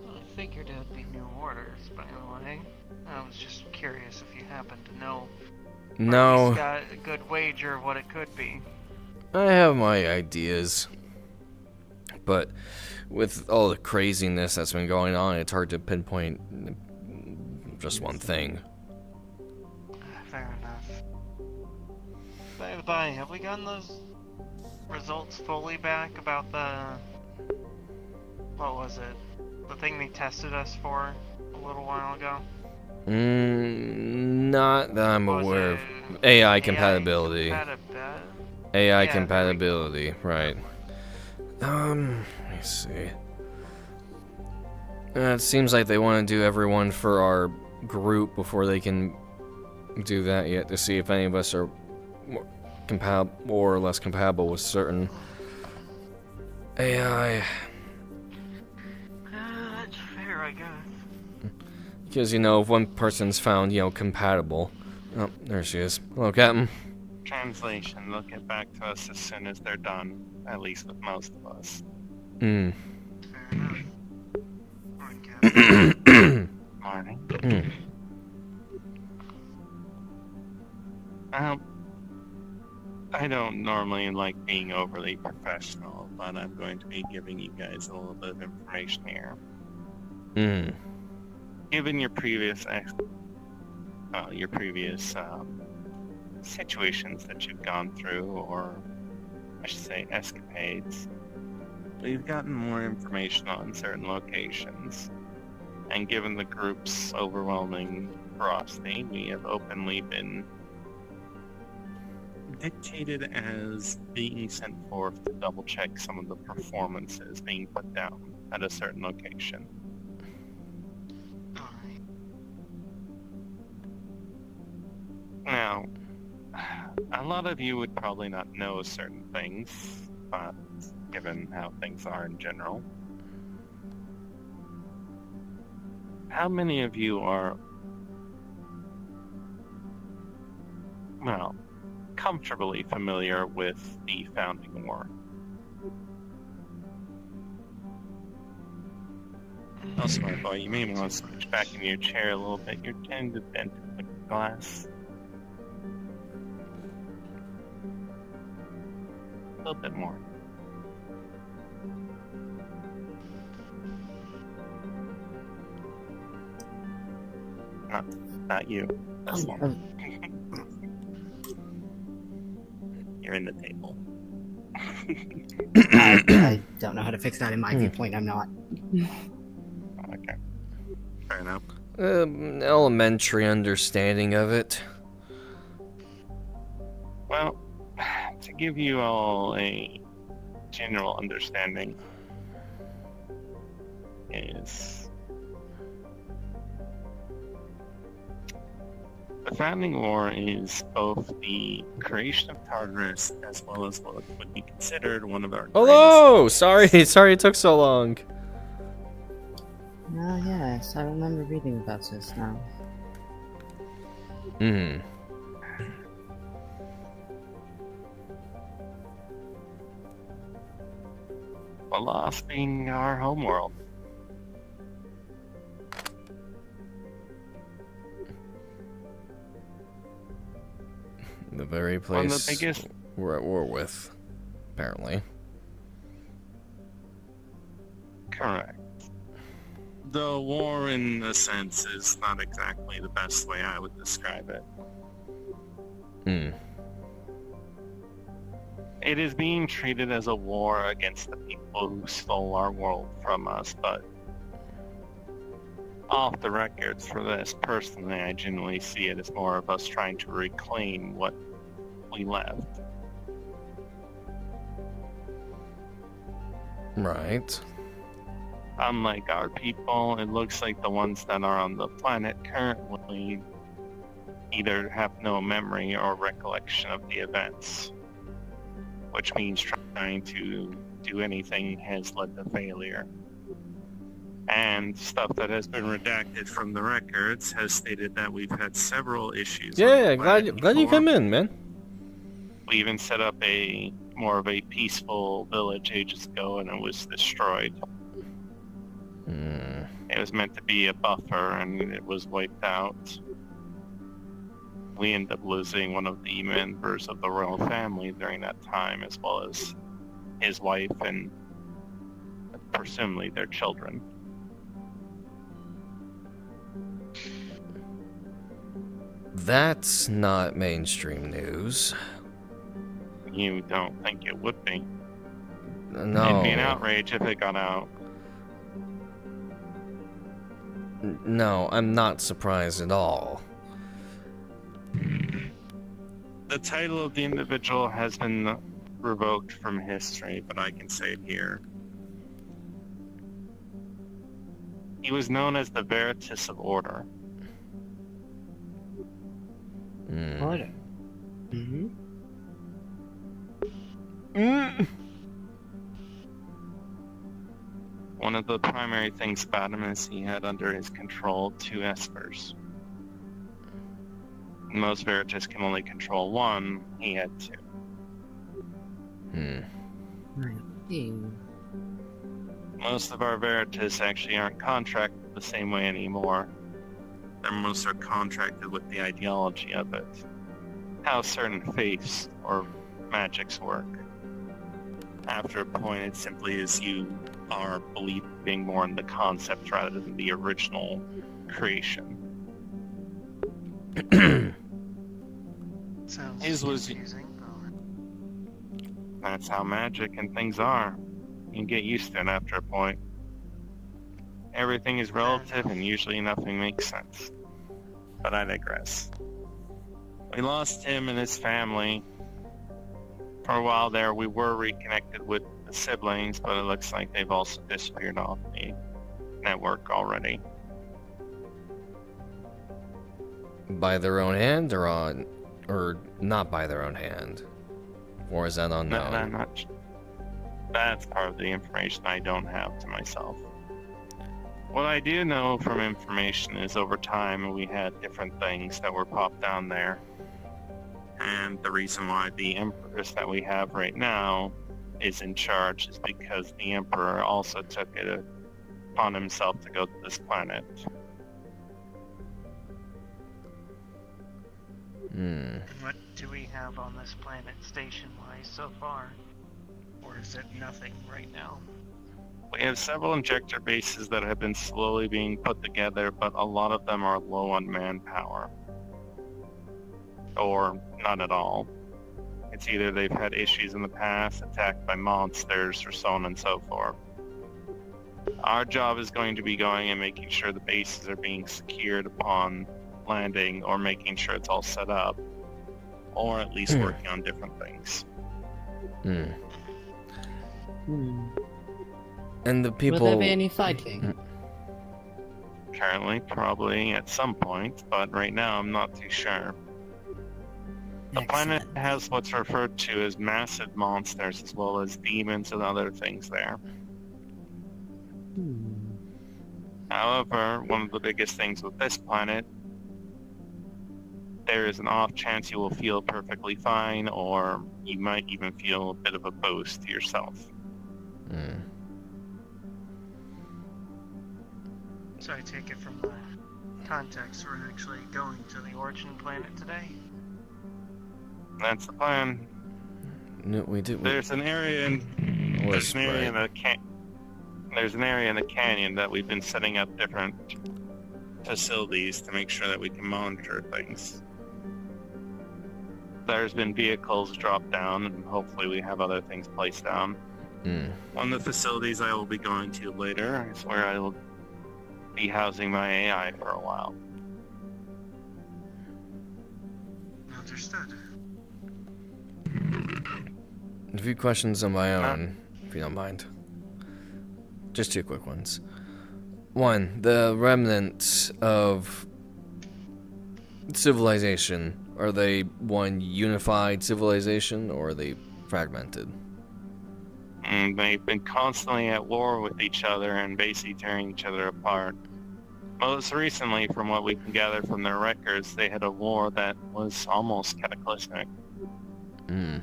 I figured it would be new orders, by the way. I was just curious if you happen to know. Or at No, least got a good wager of what it could be. I have my ideas. But with all the craziness that's been going on, it's hard to pinpoint just one thing. Fair enough. By the by, have we gotten those results fully back about the... What was it? The thing they tested us for a little while ago? Not that I'm Was aware of. it AI compatibility. AI Yeah, compatibility, right. Let me see. It seems like they want to do everyone for our group before they can do that yet, to see if any of us are more or less compatible with certain AI. That's fair, I guess. Because, you know, if one person's found, you know, compatible, Oh, there she is. Hello, Captain. Translation, they'll get back to us as soon as they're done, at least with most of us. Hmm. Fair enough. Morning, Captain. Morning. I don't normally like being overly professional, but I'm going to be giving you guys a little bit of information here. Hmm. Given your previous situations that you've gone through, or I should say escapades, we've gotten more information on certain locations. And given the group's overwhelming ferocity, we have openly been dictated as being sent forth to double check some of the performances being put down at a certain location. Alright. Now, a lot of you would probably not know certain things, but given how things are in general, how many of you are, well, comfortably familiar with the Founding War? Oh, smart boy, you may want to switch back in your chair a little bit. You're tending to bend the glass. A little bit more. Not you. That's one. You're in the table. I don't know how to fix that in my viewpoint. I'm not. Okay. Fair enough. Elementary understanding of it. Well, to give you all a general understanding is the Founding War is both the creation of Tartarus as well as what would be considered one of our Hello! Sorry it took so long. Oh yes, I remember reading about this now. Hmm. Alas being our homeworld. The very One of place the biggest... we're at war with, apparently. Correct. The war, in a sense, is not exactly the best way I would describe it. Hmm. It is being treated as a war against the people who stole our world from us, but off the records for this, personally, I genuinely see it as more of us trying to reclaim what we left. Right. Unlike our people, it looks like the ones that are on the planet currently either have no memory or recollection of the events, which means trying to do anything has led to failure. And stuff that has been redacted from the records has stated that we've had several issues. Yeah, glad you come in, man. We even set up more of a peaceful village ages ago, and it was destroyed. Hmm. It was meant to be a buffer, and it was wiped out. We ended up losing one of the members of the royal family during that time, as well as his wife and presumably their children. That's not mainstream news. You don't think it would be? No. It'd be an outrage if it got out. No, I'm not surprised at all. The title of the individual has been revoked from history, but I can say it here. He was known as the Veritas of Order. Hmm. Order. Mm-hmm. One of the primary things about him is he had under his control 2 espers. most Veritas can only control one, he had two. I see. Most of our Veritas actually aren't contracted the same way anymore. They're most are contracted with the ideology of it. How certain faiths or magics work. After a point, it simply is you are believing more in the concept rather than the original creation. Sounds His was- confusing. That's how magic and things are. You get used to it after a point. Everything is relative and usually nothing makes sense. But I digress. We lost him and his family. For a while there, we were reconnected with the siblings, but it looks like they've also disappeared off the network already. By their own hand, or not by their own hand, or is that No, unknown? I'm not. That's part of the information I don't have to myself. What I do know from information is over time we had different things that were popped down there. And the reason why the Empress that we have right now is in charge is because the Emperor also took it upon himself to go to this planet. And what do we have on this planet station-wise so far? Or is it nothing right now? We have several injector bases that have been slowly being put together, but a lot of them are low on manpower. Or not at all. It's either they've had issues in the past, attacked by monsters, or so on and so forth. Our job is going to be going and making sure the bases are being secured upon landing, or making sure it's all set up, or at least working on different things. And the people. Will there be any fighting? Currently, probably at some point, but right now I'm not too sure. The planet Excellent. has what's referred to as massive monsters as well as demons and other things there. However, one of the biggest things with this planet, there is an off chance you will feel perfectly fine, or you might even feel a bit of a boost to yourself. So I take it from the context we're actually going to the origin planet today? That's the plan. No, we did. There's an area in Was there's an area in right. the there's an area in the canyon that we've been setting up different facilities to make sure that we can monitor things. There's been vehicles dropped down, and hopefully we have other things placed down. One of the facilities I will be going to later is where I will be housing my AI for a while. Understood. A few questions on my own, if you don't mind. Just two quick ones. One, the remnants of civilization, are they one unified civilization, or are they fragmented? And they've been constantly at war with each other and basically tearing each other apart. Most recently, from what we can gather from their records, they had a war that was almost cataclysmic. Would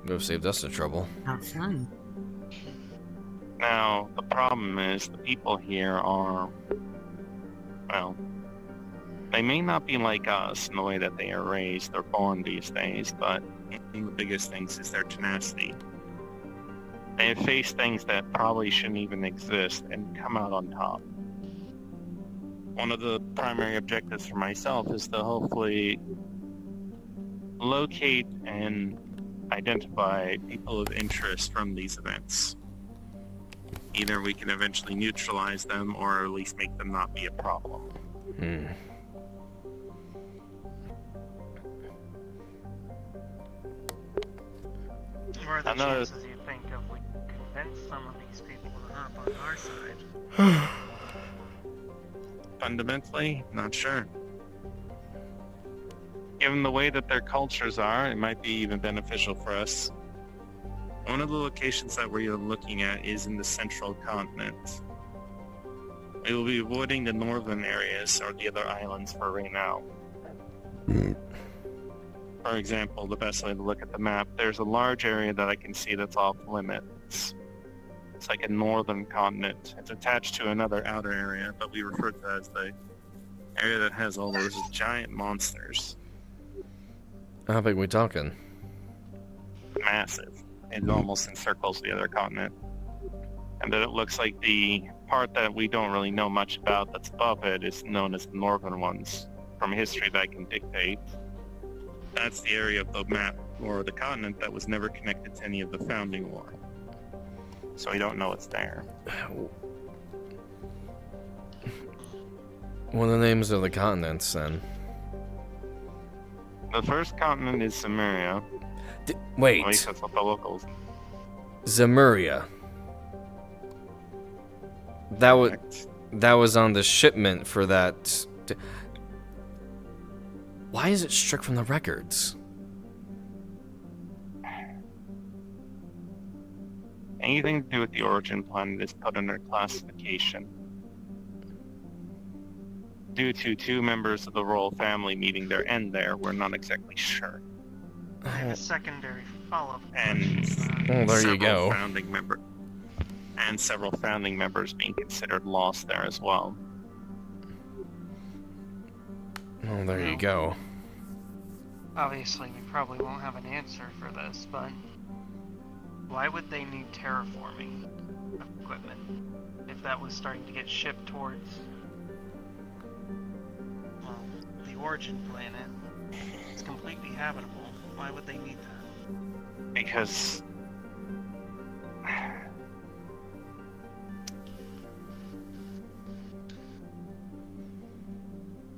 have saved us the trouble. How fun. Now, the problem is the people here are, well, they may not be like us in the way that they are raised or born these days, but one of the biggest things is their tenacity. They have faced things that probably shouldn't even exist and come out on top. One of the primary objectives for myself is to hopefully locate and identify people of interest from these events. Either we can eventually neutralize them, or at least make them not be a problem. What are the Another- chances you think of we can convince some of these people to hop on our side? Fundamentally, not sure. Given the way that their cultures are, it might be even beneficial for us. One of the locations that we're looking at is in the central continent. We will be avoiding the northern areas or the other islands for right now. For example, the best way to look at the map, there's a large area that I can see that's off limits. It's like a northern continent. It's attached to another outer area, but we refer to that as the area that has all those giant monsters. How big are we talking? Massive. It almost encircles the other continent. And then it looks like the part that we don't really know much about that's above it is known as the northern ones. From history that I can dictate, that's the area of the map or the continent that was never connected to any of the founding war. So we don't know what's there. What are the names of the continents then? The first continent is Samaria. Wait, At least that's what the locals. Zemuria. That was on the shipment for that. Why is it struck from the records? Anything to do with the origin planet is put under classification. Due to 2 members of the royal family meeting their end there, we're not exactly sure. I have a secondary follow-up And question. Well, there you go. Several founding members being considered lost there as well. Oh, there you go. Obviously, we probably won't have an answer for this, but why would they need terraforming equipment if that was starting to get shipped towards the origin planet? It's completely habitable. Why would they need that? Because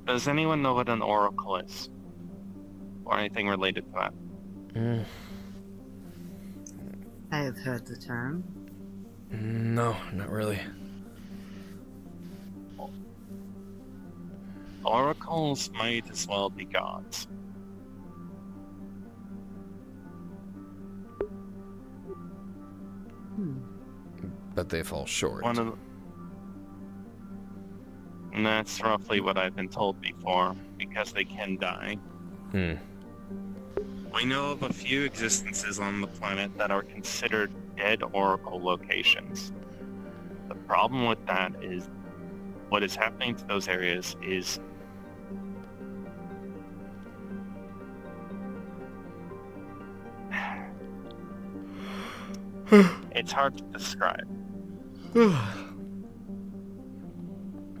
does anyone know what an oracle is? Or anything related to that? I have heard the term. No, not really. Oracles might as well be gods. But they fall short. And that's roughly what I've been told before, because they can die. We know of a few existences on the planet that are considered dead oracle locations. The problem with that is what is happening to those areas is it's hard to describe.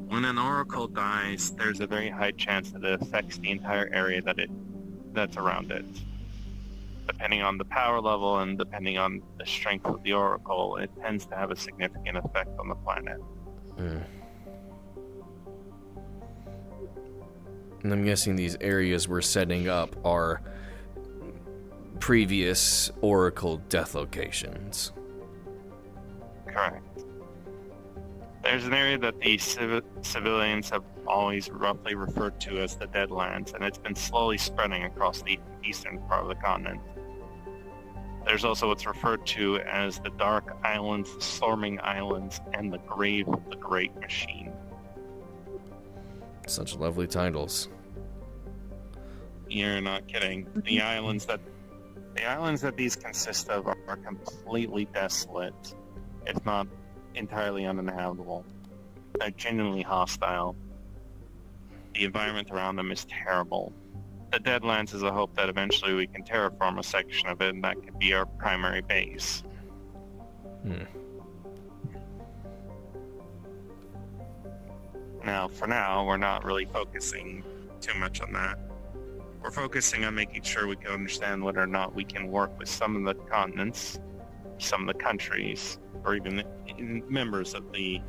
When an oracle dies, there's a very high chance that it affects the entire area that's around it. Depending on the power level and depending on the strength of the oracle, it tends to have a significant effect on the planet. And I'm guessing these areas we're setting up are previous Oracle death locations. Correct. There's an area that the civilians have always roughly referred to as the Deadlands, and it's been slowly spreading across the eastern part of the continent. There's also what's referred to as the Dark Islands, the Storming Islands, and the Grave of the Great Machine. Such lovely titles. You're not kidding. The islands that these consist of are completely desolate, if not entirely uninhabitable. They're genuinely hostile. The environment around them is terrible. The Deadlands is a hope that eventually we can terraform a section of it, and that could be our primary base. Now, for now, we're not really focusing too much on that. We're focusing on making sure we can understand whether or not we can work with some of the continents, some of the countries, or even members of the,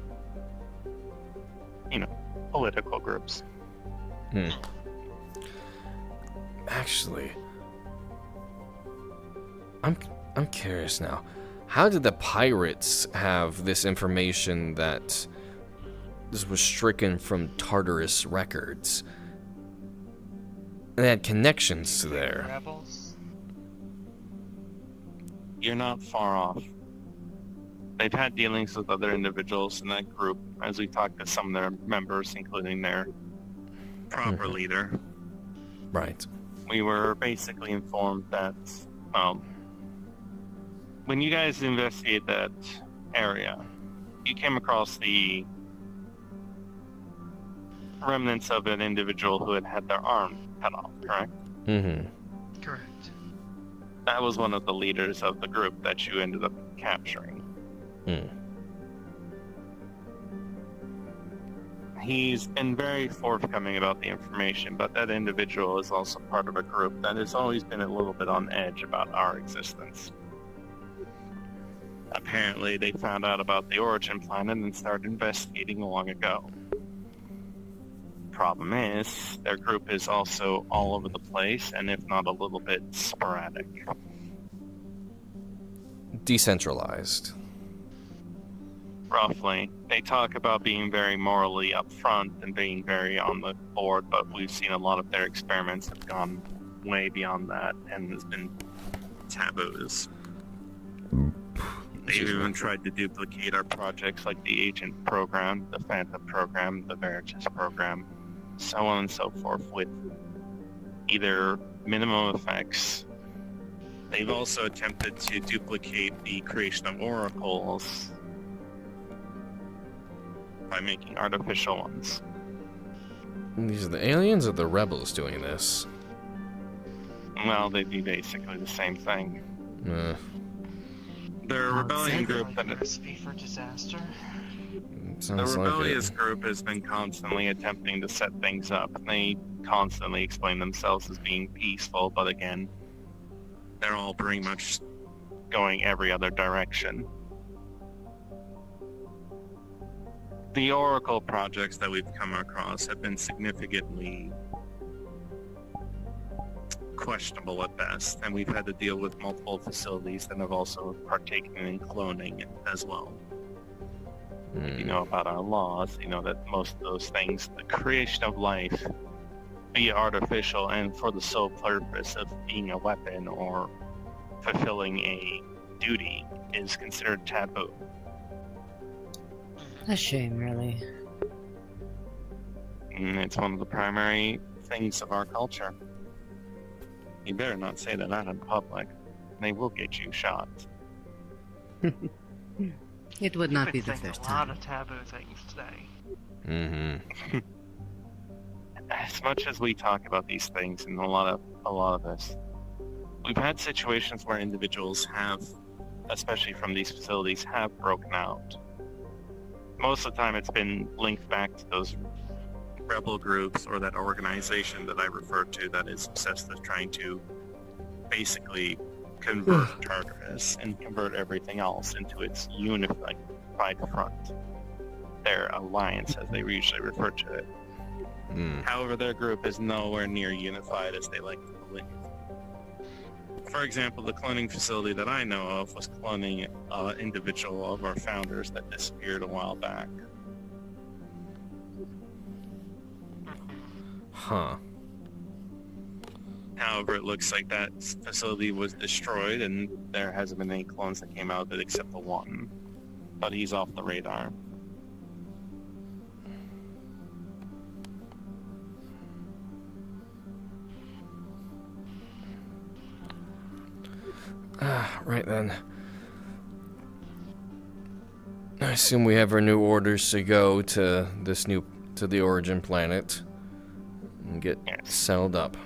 political groups. Actually, I'm curious now. How did the pirates have this information that this was stricken from Tartarus records? And they had connections to there. Rebels? You're not far off. They've had dealings with other individuals in that group, as we talked to some of their members, including their proper leader. Right. We were basically informed that, when you guys investigate that area, you came across the remnants of an individual who had their arm cut off, correct? Mm-hmm. Correct. That was one of the leaders of the group that you ended up capturing. Hmm. He's been very forthcoming about the information, but that individual is also part of a group that has always been a little bit on edge about our existence. Apparently, they found out about the origin planet and started investigating long ago. Problem is, their group is also all over the place, and if not a little bit sporadic. Decentralized. Roughly. They talk about being very morally upfront and being very on the board, but we've seen a lot of their experiments have gone way beyond that, and there's been taboos. They've even tried to duplicate our projects like the Agent program, the Phantom program, the Veritas program, so on and so forth, with either minimum effects. They've also attempted to duplicate the creation of oracles by making artificial ones. These are the aliens or the rebels doing this? Well, they do basically the same thing. They're a rebellion group that... Recipe for disaster. The Sounds like rebellious it. group has been constantly attempting to set things up. They constantly explain themselves as being peaceful, but again, they're all pretty much going every other direction. The Oracle projects that we've come across have been significantly questionable at best, and we've had to deal with multiple facilities that have also partaken in cloning as well. If you know about our laws, you know that most of those things, the creation of life, be it artificial and for the sole purpose of being a weapon or fulfilling a duty, is considered taboo. A shame, really. And it's one of the primary things of our culture. You better not say that out in public. They will get you shot. It would not be We've the been saying first a lot time. of taboo things today. Mm-hmm. As much as we talk about these things, and a lot of us, we've had situations where individuals have, especially from these facilities, have broken out. Most of the time it's been linked back to those rebel groups or that organization that I referred to that is obsessed with trying to basically convert Tartarus and convert everything else into its unified front. Their alliance, as they usually refer to it. However, their group is nowhere near unified as they like to believe. For example, the cloning facility that I know of was cloning an individual of our founders that disappeared a while back. Huh. However, it looks like that facility was destroyed and there hasn't been any clones that came out of it except the one. But he's off the radar. Right then. I assume we have our new orders to go to the origin planet and get settled up.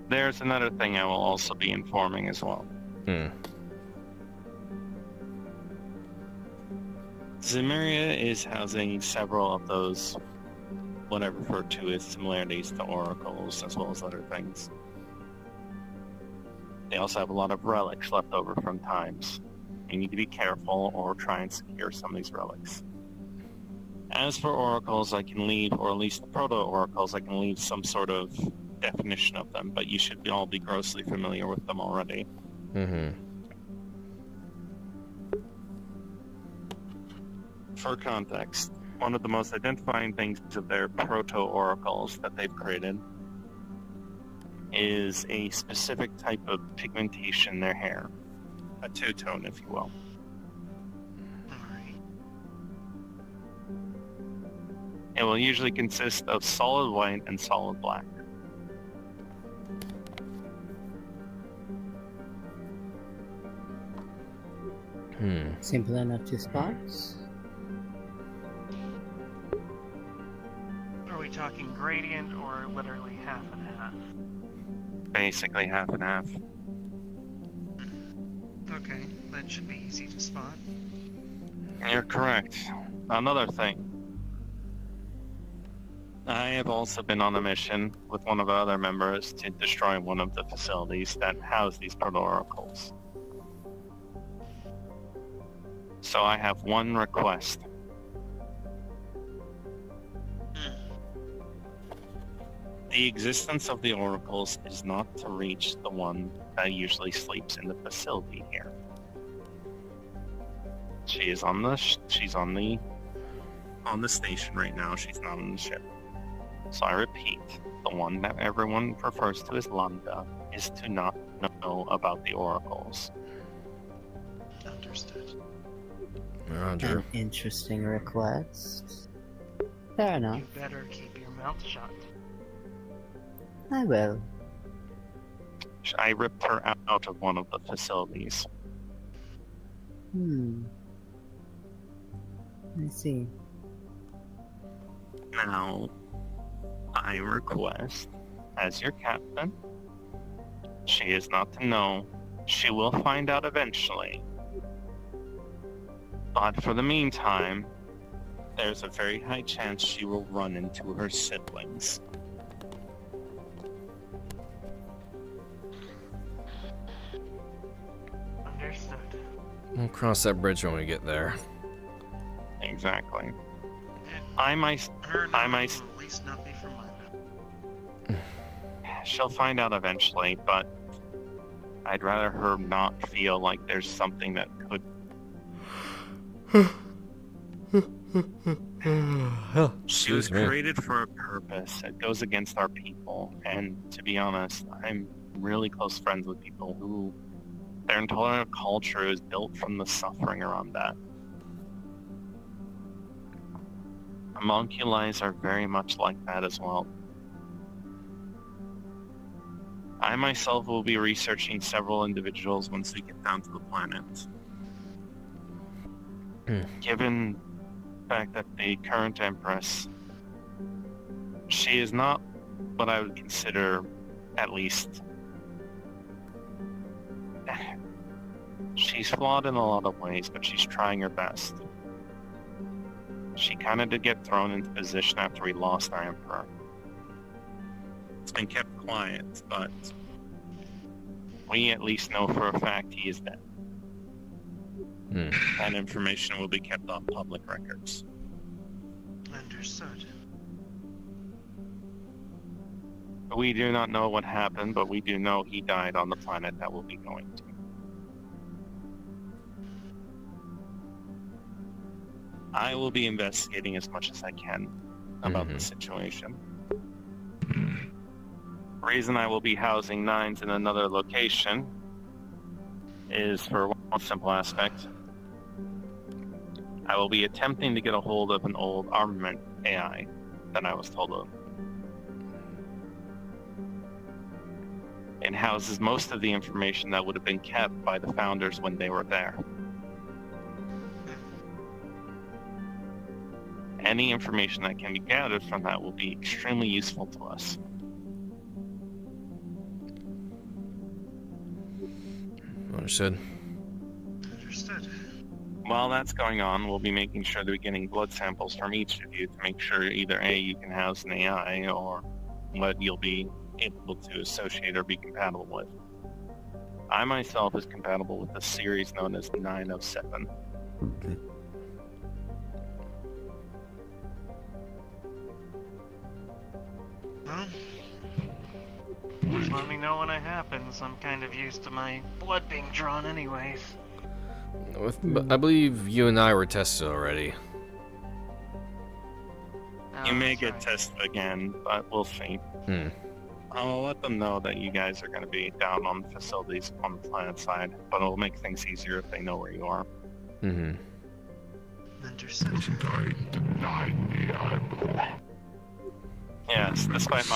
There's another thing I will also be informing as well. Zemuria is housing several of those, what I refer to as similarities to oracles, as well as other things. They also have a lot of relics left over from times. You need to be careful or try and secure some of these relics. As for oracles, I can leave, or at least the proto-oracles, I can leave some sort of definition of them, but you should all be grossly familiar with them already. For context, one of the most identifying things of their proto-oracles that they've created is a specific type of pigmentation in their hair. A two-tone, if you will. Alright. It will usually consist of solid white and solid black. Simple enough to spot? Are we talking gradient or literally half and half? Basically half and half. Okay, that should be easy to spot. You're correct. Another thing. I have also been on a mission with one of our other members to destroy one of the facilities that house these proto-oracles. So I have one request. The existence of the oracles is not to reach the one that usually sleeps in the facility here. She is on the station right now. She's not on the ship. So I repeat, the one that everyone refers to as Lambda is to not know about the oracles. Understood. Roger. An interesting request. Fair enough. You better keep your mouth shut. I will. I ripped her out of one of the facilities. I see. Now, I request, as your captain, she is not to know. She will find out eventually. But for the meantime, there's a very high chance she will run into her siblings. Understood. We'll cross that bridge when we get there. Exactly. At least not be from mine. She'll find out eventually, but I'd rather her not feel like there's something that could... She was created for a purpose. It goes against our people, and to be honest, I'm really close friends with people who their entire culture is built from the suffering around that. Homunculi are very much like that as well. I myself will be researching several individuals once we get down to the planet. Given the fact that the current Empress, she is not what I would consider, at least, she's flawed in a lot of ways, but she's trying her best. She kind of did get thrown into position after we lost our Emperor. It's been kept quiet, but we at least know for a fact he is dead. That information will be kept on public records. Understood. We do not know what happened, but we do know he died on the planet that we'll be going to. I will be investigating as much as I can about the situation. The reason I will be housing Nines in another location is for one simple aspect. I will be attempting to get a hold of an old armament AI that I was told of. It houses most of the information that would have been kept by the founders when they were there. Any information that can be gathered from that will be extremely useful to us. Understood. Understood. While that's going on, we'll be making sure that we're getting blood samples from each of you to make sure either A, you can house an AI, or what you'll be able to associate or be compatible with. I myself is compatible with the series known as 907. Well, just let me know when it happens. I'm kind of used to my blood being drawn anyways. But I believe you and I were tested already. You may get tested again, but we'll see. I'll let them know that you guys are going to be down on facilities on the planet side, but it'll make things easier if they know where you are. Understood. Isn't I denied me, I will. Yes, despite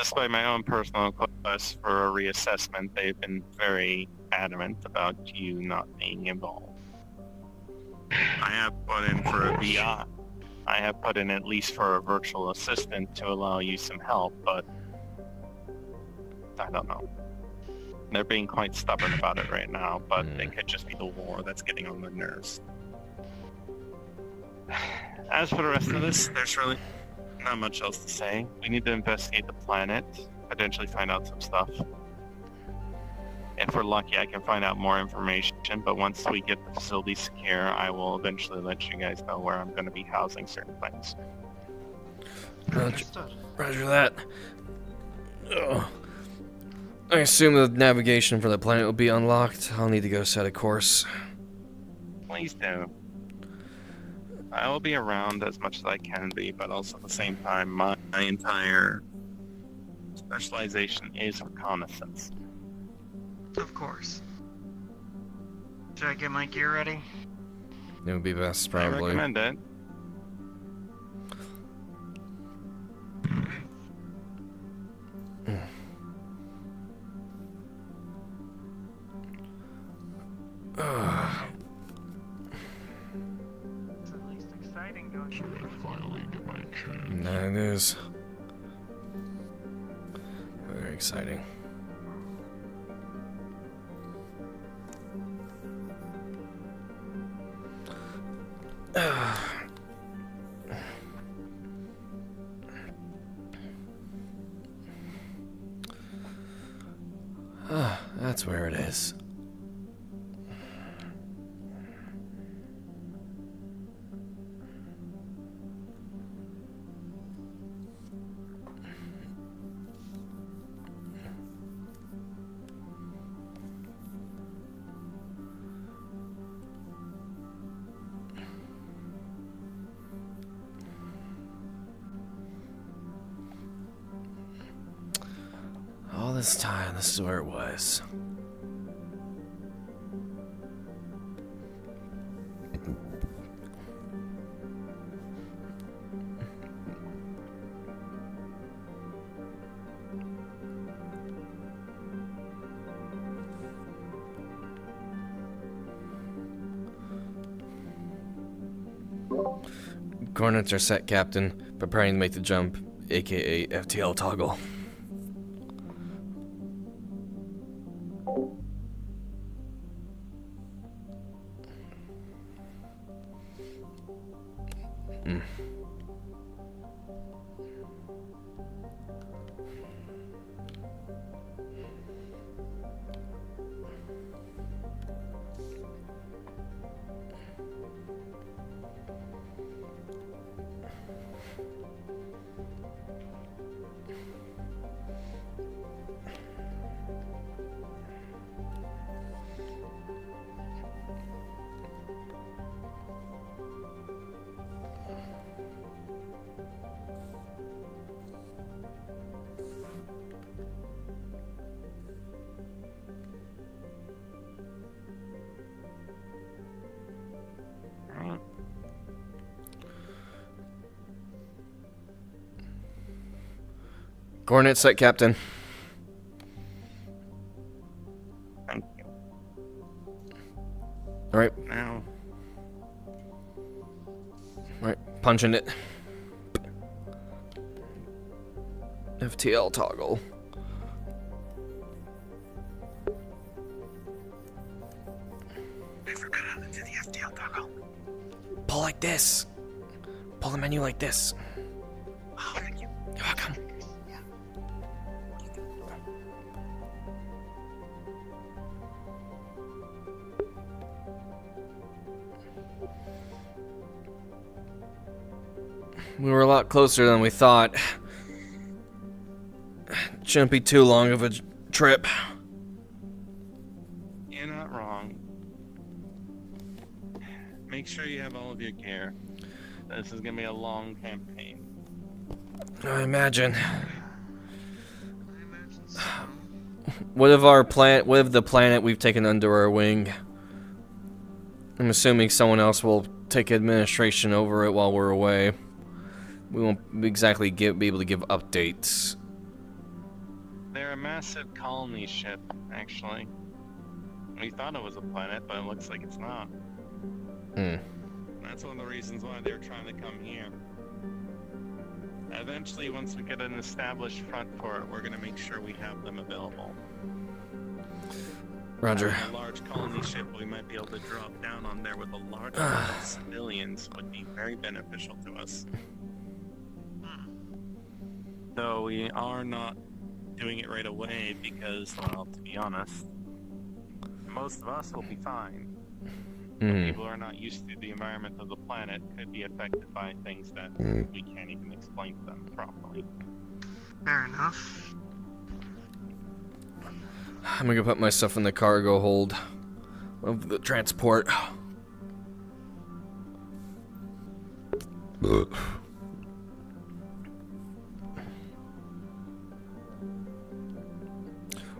Despite my own personal request for a reassessment, they've been very adamant about you not being involved. I have put in for a VI. I have put in at least for a virtual assistant to allow you some help, but I don't know. They're being quite stubborn about it right now, but it could just be the war that's getting on their nerves. As for the rest of this, there's really not much else to say. We need to investigate the planet, potentially find out some stuff. If we're lucky, I can find out more information, but once we get the facility secure, I will eventually let you guys know where I'm going to be housing certain things. Roger that. Ugh. I assume the navigation for the planet will be unlocked. I'll need to go set a course. Please do. I will be around as much as I can be, but also at the same time, my entire specialization is reconnaissance. Of course. Should I get my gear ready? It would be best, I probably. recommend it. It's at least exciting going So I finally get my chance. That it is. Very exciting. That's where it is. All this time, this is where it was. Coordinates are set, Captain. Preparing to make the jump, aka FTL toggle. Coordinates set, Captain. Thank you. Alright, Now, punching it. FTL toggle. I forgot how to do the FTL toggle. Pull like this. Pull the menu like this. Oh, thank you. You're welcome. We were a lot closer than we thought. Shouldn't be too long of a trip. you're not wrong. Make sure you have all of your gear. This is gonna be a long campaign. I imagine. I imagine so. What of the planet we've taken under our wing? I'm assuming someone else will take administration over it while we're away. We won't exactly be able to give updates. They're a massive colony ship, actually. We thought it was a planet, but it looks like it's not. Hmm. That's one of the reasons why they're trying to come here. Eventually, once we get an established front for it, we're going to make sure we have them available. Roger. Having a large colony ship we might be able to drop down on there with a large amount of civilians would be very beneficial to us. Though we are not doing it right away because, well, to be honest, most of us will be fine. Hmm. People who are not used to the environment of the planet could be affected by things that we can't even explain to them properly. Fair enough. I'm gonna go put my stuff in the cargo hold of the transport.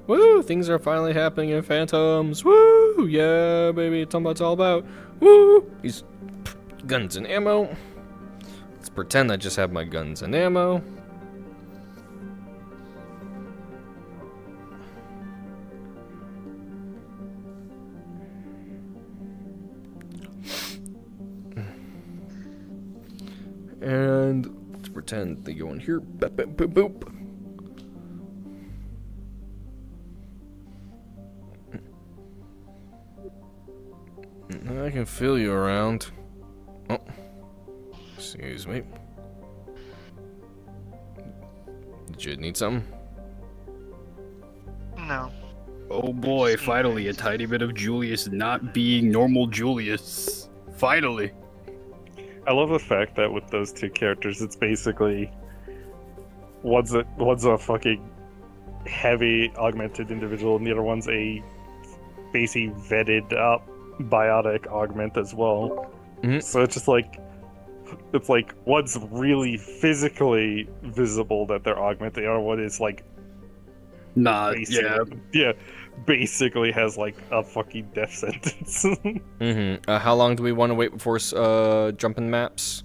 Woo! Things are finally happening in Phantoms. Woo! Yeah, baby, tell me what it's all about. Woo! These guns and ammo. Let's pretend I just have my guns and ammo. And let's pretend they go in here. Boop, boop, boop, boop. I can feel you around. Oh, excuse me. Did you need something? No. Oh boy, finally a tiny bit of Julius not being normal Julius. Finally. I love the fact that with those two characters, it's basically one's a fucking heavy augmented individual, and the other one's a basically vetted up biotic augment as well. Mhm. So it's just like one's really physically visible that they're augmented, the other one is like Nah, basically, basically has like a fucking death sentence. Mm-hmm. How long do we want to wait before jumping maps?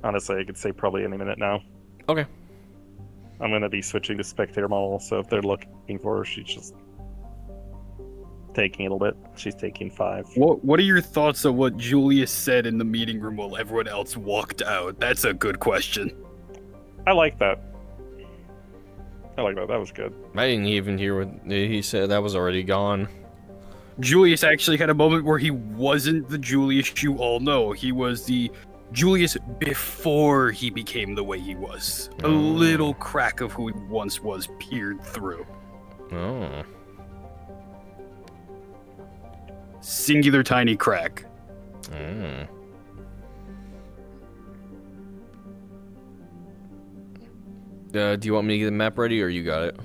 Honestly, I could say probably any minute now. Okay. I'm gonna be switching to spectator model, so if they're looking for her, she's just taking a little bit. She's taking 5. What are your thoughts on what Julius said in the meeting room while everyone else walked out? That's a good question. I like that. That was good. I didn't even hear what he said. That was already gone. Julius actually had a moment where he wasn't the Julius you all know. He was the Julius before he became the way he was. A little crack of who he once was peered through. Oh. Singular tiny crack. Mm. Do you want me to get the map ready, or you got it?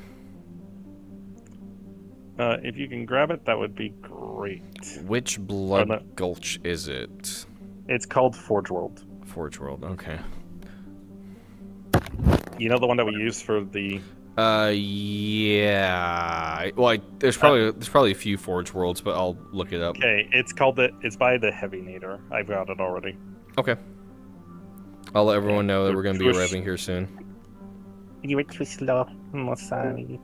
If you can grab it, that would be great. Which blood no. gulch is it? It's called Forge World. Forge World. Okay. You know the one that we use for the... Yeah. Well, there's probably a few Forge Worlds, but I'll look it up. Okay, it's by the Heavy-Nator. I've got it already. Okay. I'll let everyone know that we're going to be arriving here soon. You were too slow. I'm sorry.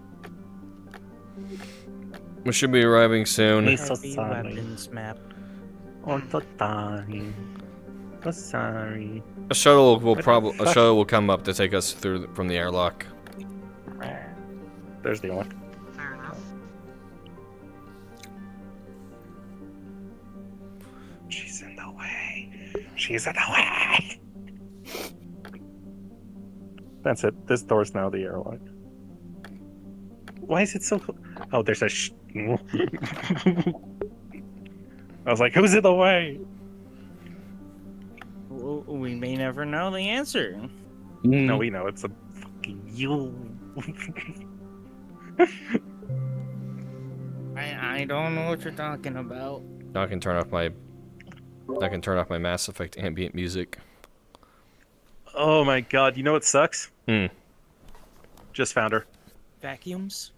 We should be arriving soon. I'm so Heavy sorry. weapons map. I'm so sorry. So sorry. A shuttle will fuck? a shuttle will come up to take us through from the airlock. There's the one. Fair enough. She's in the way. She's in the way. That's it. This door's now the airlock. Why is it so... Oh, there's a I was like, who's in the way? We may never know the answer. No, we know. It's a fucking you. I don't know what you're talking about. Now I can turn off my Mass Effect ambient music. Oh my god, you know what sucks? Hmm. Just found her. Vacuums?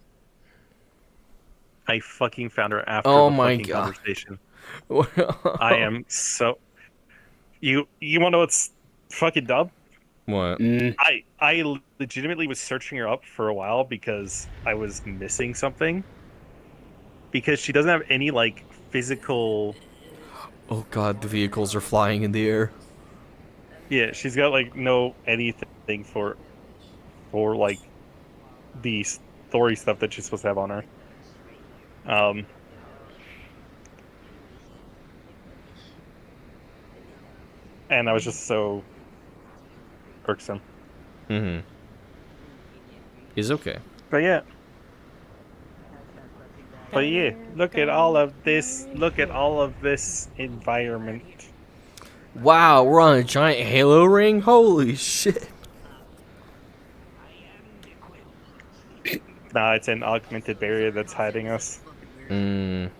I fucking found her after Oh the my fucking god. conversation. I am so... You wanna know what's fucking dumb? What? I legitimately was searching her up for a while because I was missing something. Because she doesn't have any like physical. Oh god, the vehicles are flying in the air. Yeah, she's got like no anything for like the story stuff that she's supposed to have on her. And I was just so irksome. Mm-hmm. He's okay. But yeah. But yeah, look at all of this. Look at all of this environment. Wow, we're on a giant halo ring? Holy shit. Nah, it's an augmented barrier that's hiding us. Mm.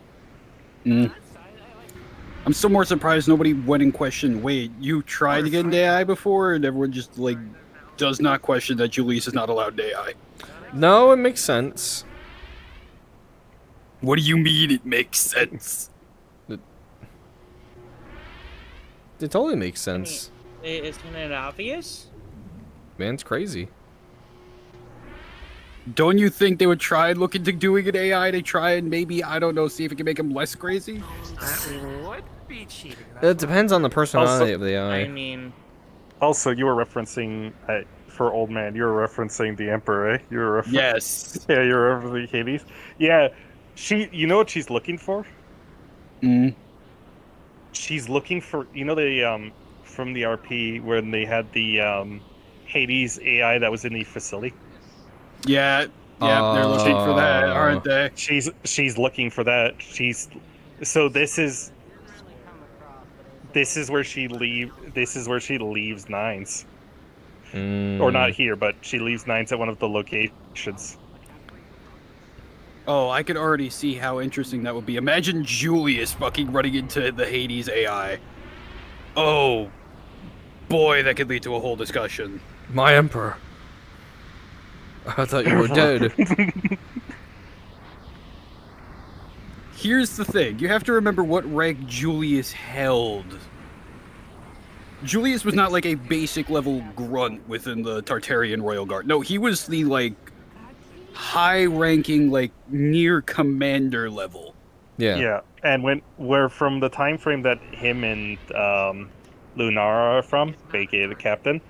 I'm still more surprised nobody went and questioned, wait, you tried to get into AI before? And everyone just, like, does not question that Julius is not allowed in AI. No, it makes sense. What do you mean it makes sense? It totally makes sense. Isn't it obvious? Man, it's crazy. Don't you think they would try and look into doing an AI to try and maybe, I don't know, see if it can make them less crazy? That would be cheating. It depends on the personality Also- of the AI. I mean, Also, you were referencing for old man. You were referencing the Emperor. Eh? You were Yes. Yeah, you were referencing Hades. Yeah, she. You know what she's looking for? Mm. She's looking for the from the RP when they had the Hades AI that was in the facility. Yeah, they're looking for that, aren't they? She's looking for that. So this is where she leaves Nines. Or not here, but she leaves Nines at one of the locations. Oh, I could already see how interesting that would be. Imagine Julius fucking running into the Hades AI. Oh, boy, that could lead to a whole discussion. My Emperor. I thought you were dead. Here's the thing. You have to remember what rank Julius held. Julius was not like a basic level grunt within the Tartarian Royal Guard. No, he was the, like, high-ranking, like, near commander level. Yeah. Yeah, and we're from the time frame that him and Lunara are from, aka the captain.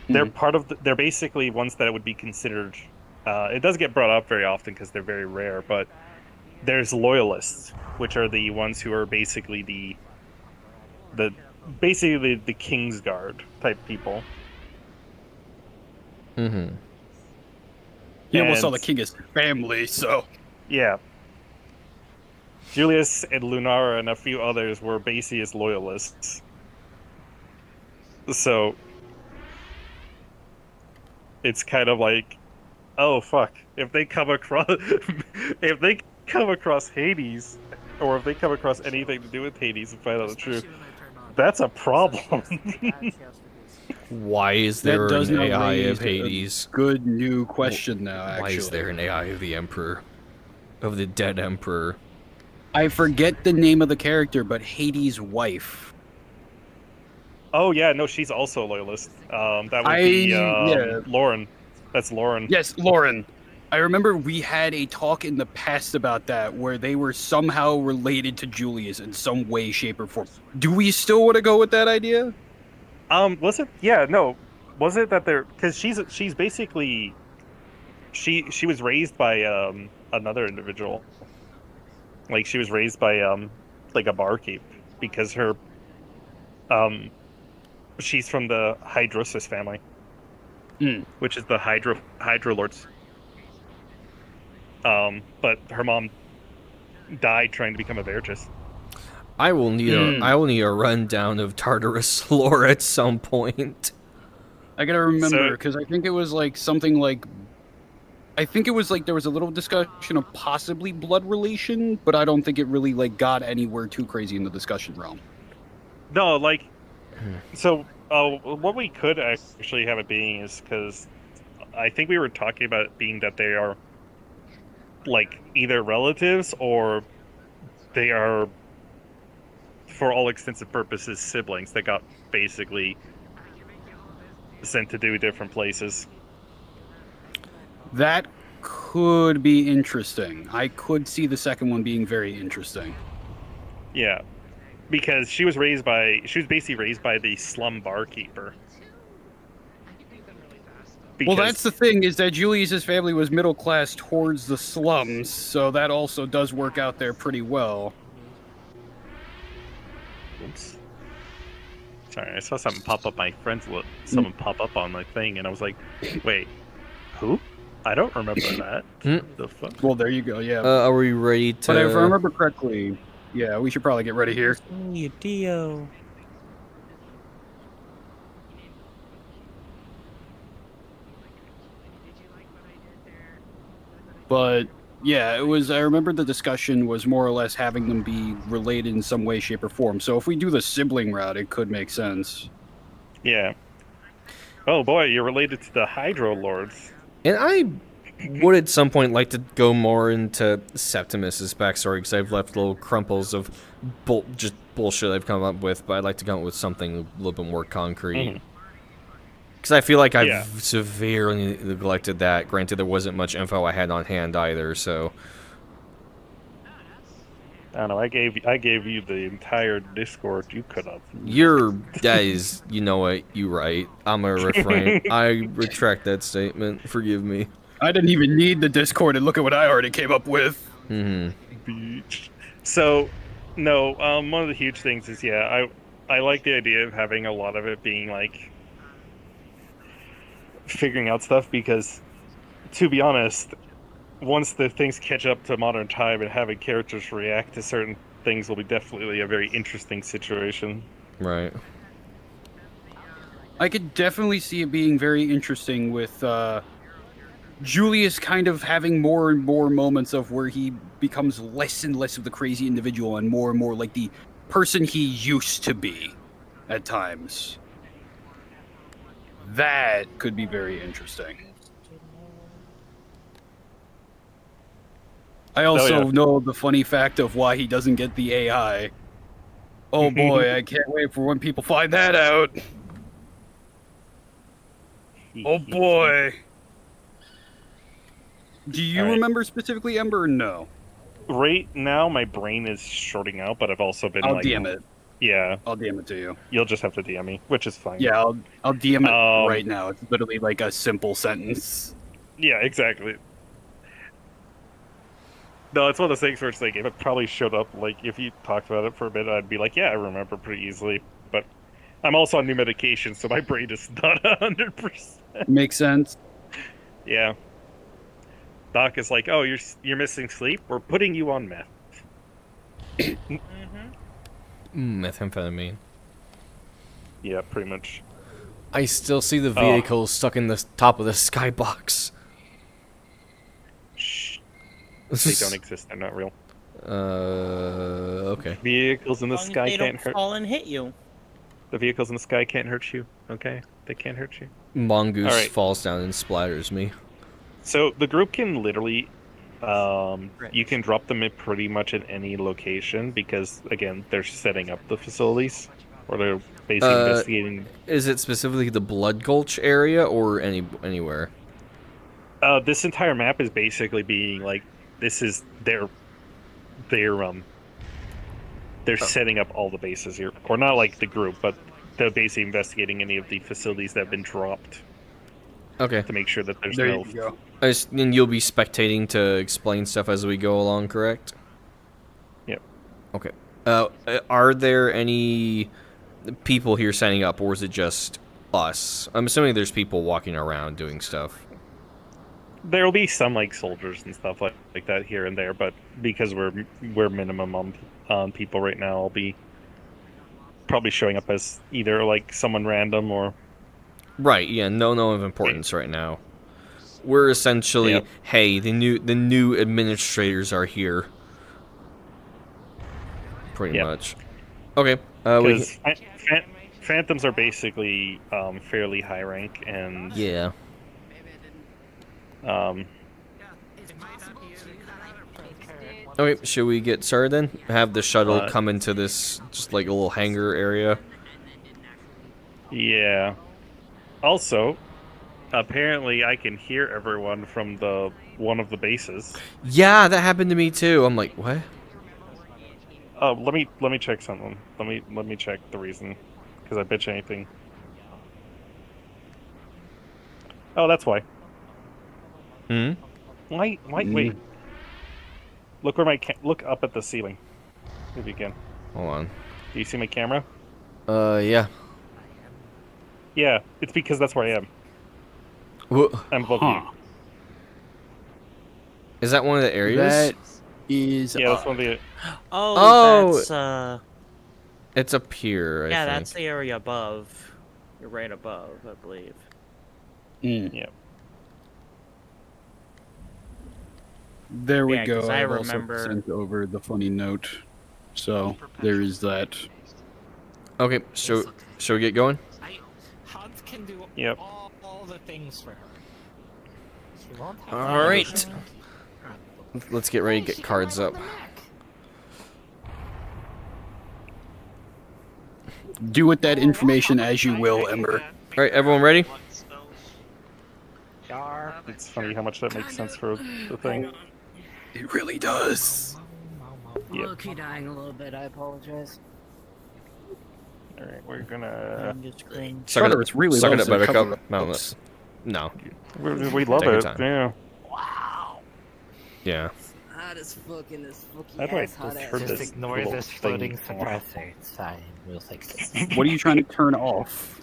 They're they're basically ones that would be considered. It does get brought up very often because they're very rare, but there's loyalists, which are the ones who are basically the King's Guard type people. Mm-hmm. He almost saw the king as family, so... Yeah. Julius and Lunara and a few others were basically as loyalists. So it's kind of like, oh fuck, if they come across Hades, or if they come across anything to do with Hades and find out the truth, that's a problem. Why is there That does an not AI raise of Hades? a good new question now, actually. Why is there an AI of the Emperor? Of the dead Emperor? I forget the name of the character, but Hades' wife. Oh yeah, no, she's also a loyalist. That would yeah. Lauren. That's Lauren. Yes, Lauren. I remember we had a talk in the past about that, where they were somehow related to Julius in some way, shape, or form. Do we still want to go with that idea? Was it? Yeah, no. Was it that they're because she's basically she was raised by another individual. Like she was raised by like a barkeep because her she's from the Hydrosis family, which is the Hydro Lords. But her mom died trying to become a Veritas. I will need a rundown of Tartarus lore at some point. I gotta remember, because I think it was like something like... I think it was like there was a little discussion of possibly blood relation, but I don't think it really like got anywhere too crazy in the discussion realm. No, like, so what we could actually have it being is because I think we were talking about it being that they are like either relatives or they are, for all extensive purposes, siblings that got basically sent to do different places. That could be interesting. I could see the second one being very interesting. Yeah, because she was basically raised by the slum barkeeper. Well, that's the thing, is that Julius's family was middle class towards the slums, so that also does work out there pretty well. Oops. Sorry, I saw something pop up. Someone pop up on my thing, and I was like, "Wait, who? I don't remember that." The fuck? Well, there you go. Yeah. Are we ready to? But if I remember correctly, yeah, we should probably get ready here. You Dio. But yeah, it was. I remember the discussion was more or less having them be related in some way, shape, or form. So if we do the sibling route, it could make sense. Yeah. Oh boy, you're related to the Hydro Lords. And I would at some point like to go more into Septimus's backstory, because I've left little crumples of just bullshit I've come up with, but I'd like to come up with something a little bit more concrete. Because I feel like I've severely neglected that. Granted, there wasn't much info I had on hand either, so... I don't know, I gave you the entire Discord you could have. Guys, you know what, you right. I'm gonna refrain. I retract that statement, forgive me. I didn't even need the Discord, and look at what I already came up with. Beach. So, no, one of the huge things is, I like the idea of having a lot of it being, like, figuring out stuff, because, to be honest, once the things catch up to modern time and having characters react to certain things will be definitely a very interesting situation. Right. I could definitely see it being very interesting with Julius kind of having more and more moments of where he becomes less and less of the crazy individual and more like the person he used to be at times. That could be very interesting. I also know the funny fact of why he doesn't get the AI. Oh boy, I can't wait for when people find that out. Oh boy. Do you remember specifically, Ember, or no? Right now, my brain is shorting out, but I've also been I'll DM it. Yeah. I'll DM it to you. You'll just have to DM me, which is fine. Yeah, I'll DM it right now. It's literally like a simple sentence. Yeah, exactly. No, it's one of those things where it's like, if it probably showed up, like, if you talked about it for a bit, I'd be like, yeah, I remember pretty easily. But I'm also on new medication, so my brain is not 100%. Makes sense. Yeah. Doc is like, oh, you're missing sleep? We're putting you on meth. Methamphetamine. Yeah, pretty much. I still see the vehicle stuck in the top of the skybox. Shh. They don't exist. They're not real. Okay. Vehicles in the sky can't hurt. Fall and hit you. The vehicles in the sky can't hurt you. Okay, they can't hurt you. Mongoose falls down and splatters me. So the group can literally, you can drop them in pretty much at any location because, again, they're setting up the facilities, or they're basically investigating. Is it specifically the Blood Gulch area or anywhere? This entire map is basically being like, this is they're setting up all the bases here, or not like the group, but they're basically investigating any of the facilities that have been dropped. Okay. To make sure that there's there no. You go. And you'll be spectating to explain stuff as we go along, correct? Yep. Okay. Are there any people here signing up, or is it just us? I'm assuming there's people walking around doing stuff. There'll be some like soldiers and stuff like that here and there, but because we're minimum on people right now, I'll be probably showing up as either like someone random or. Right. Yeah. No of importance right now. We're essentially, hey, the new administrators are here. Pretty much. Okay. Because phantoms are basically fairly high rank and. Yeah. Okay, should we get started then? Have the shuttle come into this just like a little hangar area? Yeah. Also, apparently I can hear everyone from one of the bases. Yeah, that happened to me too. I'm like, what? Let me check something. Let me check the reason, because I bet you anything. Oh, that's why. Hmm. Wait. Look where look up at the ceiling, if you can. Hold on. Do you see my camera? Yeah. Yeah, it's because that's where I am. I'm above Huh. you. Is that one of the areas? That is. Yeah, that's one of the. Oh. That's It's up here. I yeah, think. that's the area above. You're right above, I believe. Yeah. There we Yeah, go. 'cause I I've also remember- sent over the funny note. So there is that. Okay, shall we get going? Hans can do Yep. all the things for her. She won't have All to right. use her. Let's get ready to get cards up. Do with that information as you will, Ember. All right, everyone ready? It's funny how much that makes sense for the thing. It really does. Yep. Low-key dying a little bit, I apologize. All right, we're gonna. On the screen. Shutter, it's really suck low, it up, so Buttercup. cover- No, Oops. no. We love Take your it. time. Yeah. Yeah. Hot as fuck in this fucking How do I ass, hot turn ass. this Just ignore little this thing floating off? suppressor. It's fine. We'll fix it. What are you trying to turn off?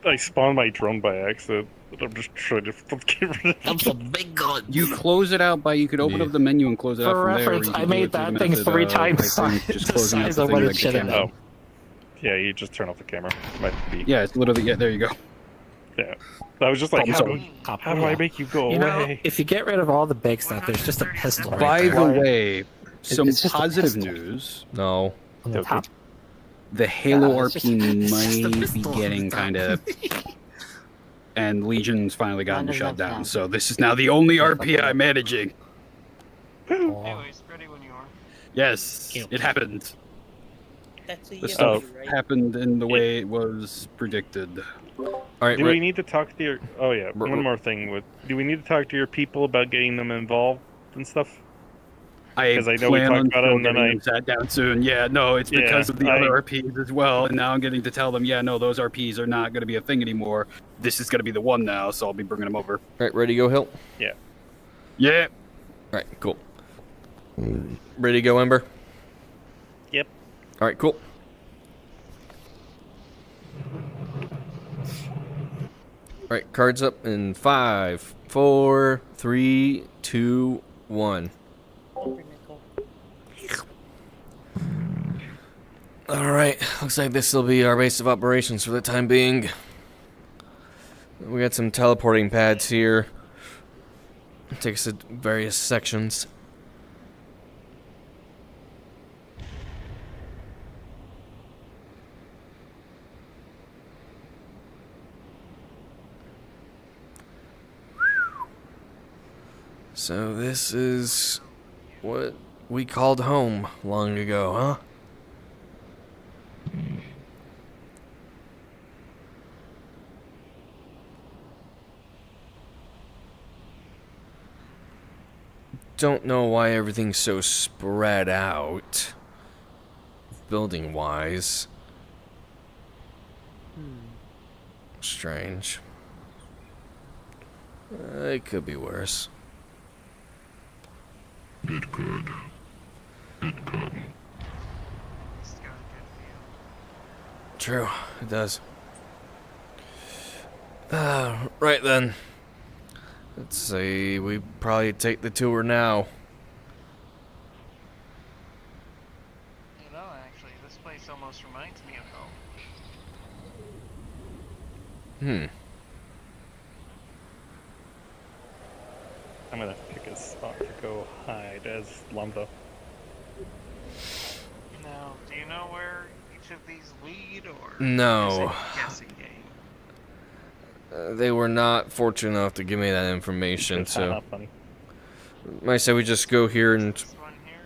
I spawned my drone by accident. But I'm just trying to get rid of That's a big gun. You close it out by you could open Yeah. up the menu and close it out For from there. or reference, you can I do made it through that the thing method 3 of, times I think, just the closing out size the of thing what that it you should have can. been. Oh. Yeah, you just turn off the camera. Might be. Yeah, it's literally there. You go. Yeah. I was just like, how do I make you go You know, away? if you get rid of all the big stuff, there's just a pistol right By there. the way, some it's just a positive pistol. news. No. On the Okay. top. The Halo Yeah, it's just- RP it's just a might be pistol on the getting top. kind of. And Legion's finally gotten Mine shut doesn't down, count. so this is now the only RP I'm managing. Anyways, ready when you are. Yes, it happened. That's a The Yimby, stuff right? happened in the way it was predicted. All right. Do we need to talk to your? Oh yeah, R- one more thing. Do we need to talk to your people about getting them involved and stuff? I 'Cause I know we plan talked on about it still and then getting I- them sat down soon. Yeah, no, it's Yeah, because of the I- other RPs as well, and now I'm getting to tell them, yeah, no, those RPs are not going to be a thing anymore. This is going to be the one now, so I'll be bringing them over. All right, ready to go, Hill? Yeah. All right, cool. Ready to go, Ember? Yep. All right, cool. All right, cards up in 5, 4, 3, 2, 1. All right, looks like this will be our base of operations for the time being. We got some teleporting pads here. Take us to various sections. So this is what we called home long ago, huh? Don't know why everything's so spread out, building-wise. Strange. It could be worse. It could. It could. It's got a good feel. True, it does. Right then. Let's see, we probably take the tour now. You know, actually, this place almost reminds me of home. I'm gonna pick a spot to go hide as Lumbo. Now, do you know where each of these lead, or No. is it a guessing game? They were not fortunate enough to give me that information, It's so not funny. I say we just go here and This one here.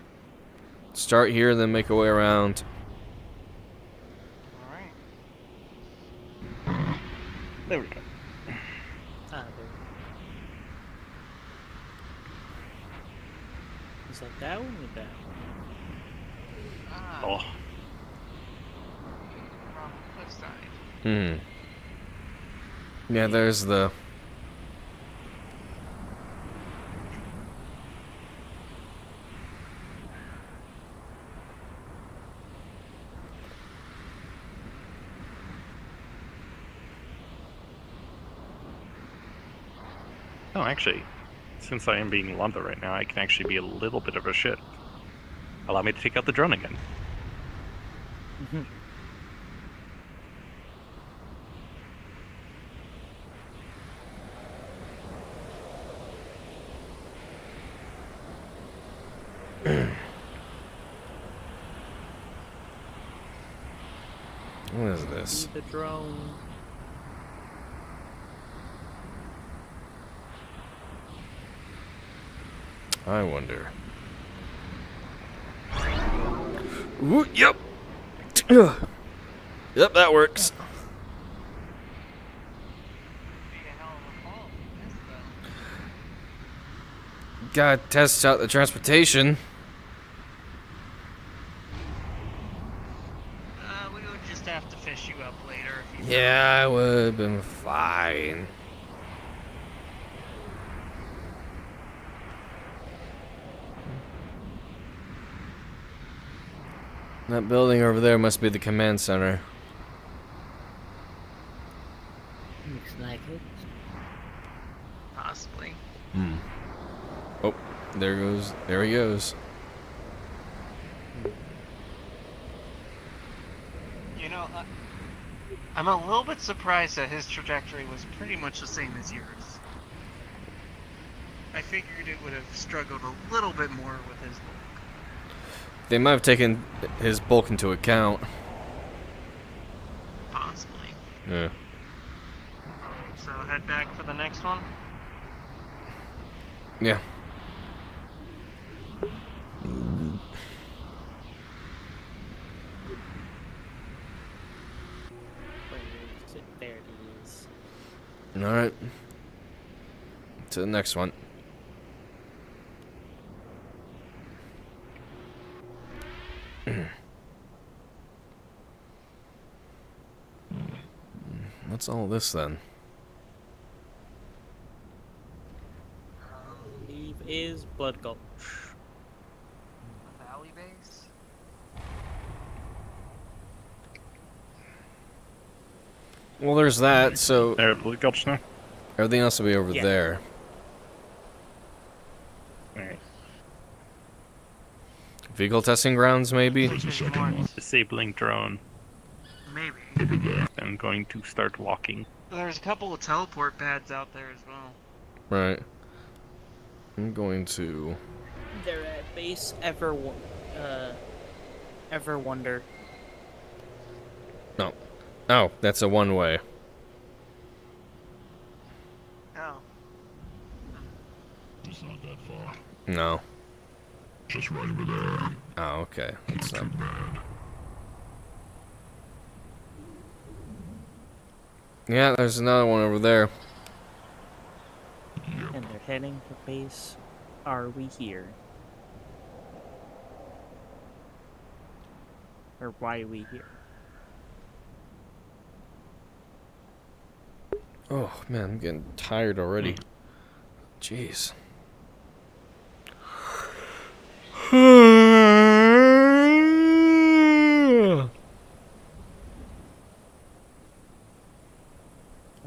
start here, then make our way around. All right. There we go. Ah, there. Is that that one or that one? Oh, From the cliff side. Hmm. Yeah, there's the. no, actually, since I am being Lambda right now, I can actually be a little bit of a shit. Allow me to take out the drone again. What is this? The drone. I wonder. Ooh, yep. Yep, that works. Be a hell of a fall from this, though. Gotta test out the transportation. We would just have to fish you up later if you. Yeah, I would have been fine. That building over there must be the command center. Looks like it. Possibly. Hmm. Oh, there goes. There he goes. You know, I'm a little bit surprised that his trajectory was pretty much the same as yours. I figured it would have struggled a little bit more with his bulk. They might have taken his bulk into account. Possibly. Yeah. So head back for the next one. Yeah. Where is it? There it is. All right. To the next one. What's all this then? I believe is Blood Gulch. The valley base. Well, there's that, so There, Blue Gulch now. everything else will be over Yeah. there. Alright. Vehicle testing grounds, maybe? There's a second one. Disabling drone. Maybe. I'm going to start walking. There's a couple of teleport pads out there as well. Right. I'm going to. They're at base Ever Wonder. No. Oh, that's a one-way. Oh. It's not that far. No. Just right over there. Oh, okay. That's Too not. bad. Yeah, there's another one over there. And they're heading to base. Are we here? Or why are we here? Oh man, I'm getting tired already. Jeez.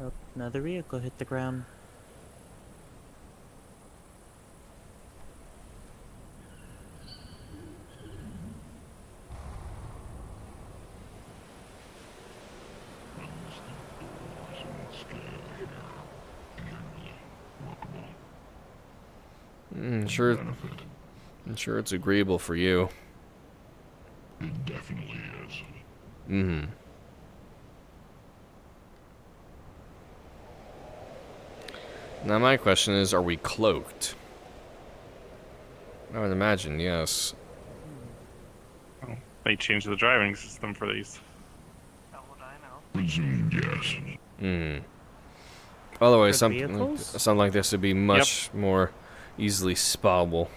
Oh, another vehicle hit the ground. Sure. Benefit. I'm sure it's agreeable for you. It definitely is. Mm-hmm. Now my question is, are we cloaked? I would imagine, yes. They changed the driving system for these. How would I know? Presumed yes. Hmm. Otherwise, For the something vehicles? like this would be much more easily spottable.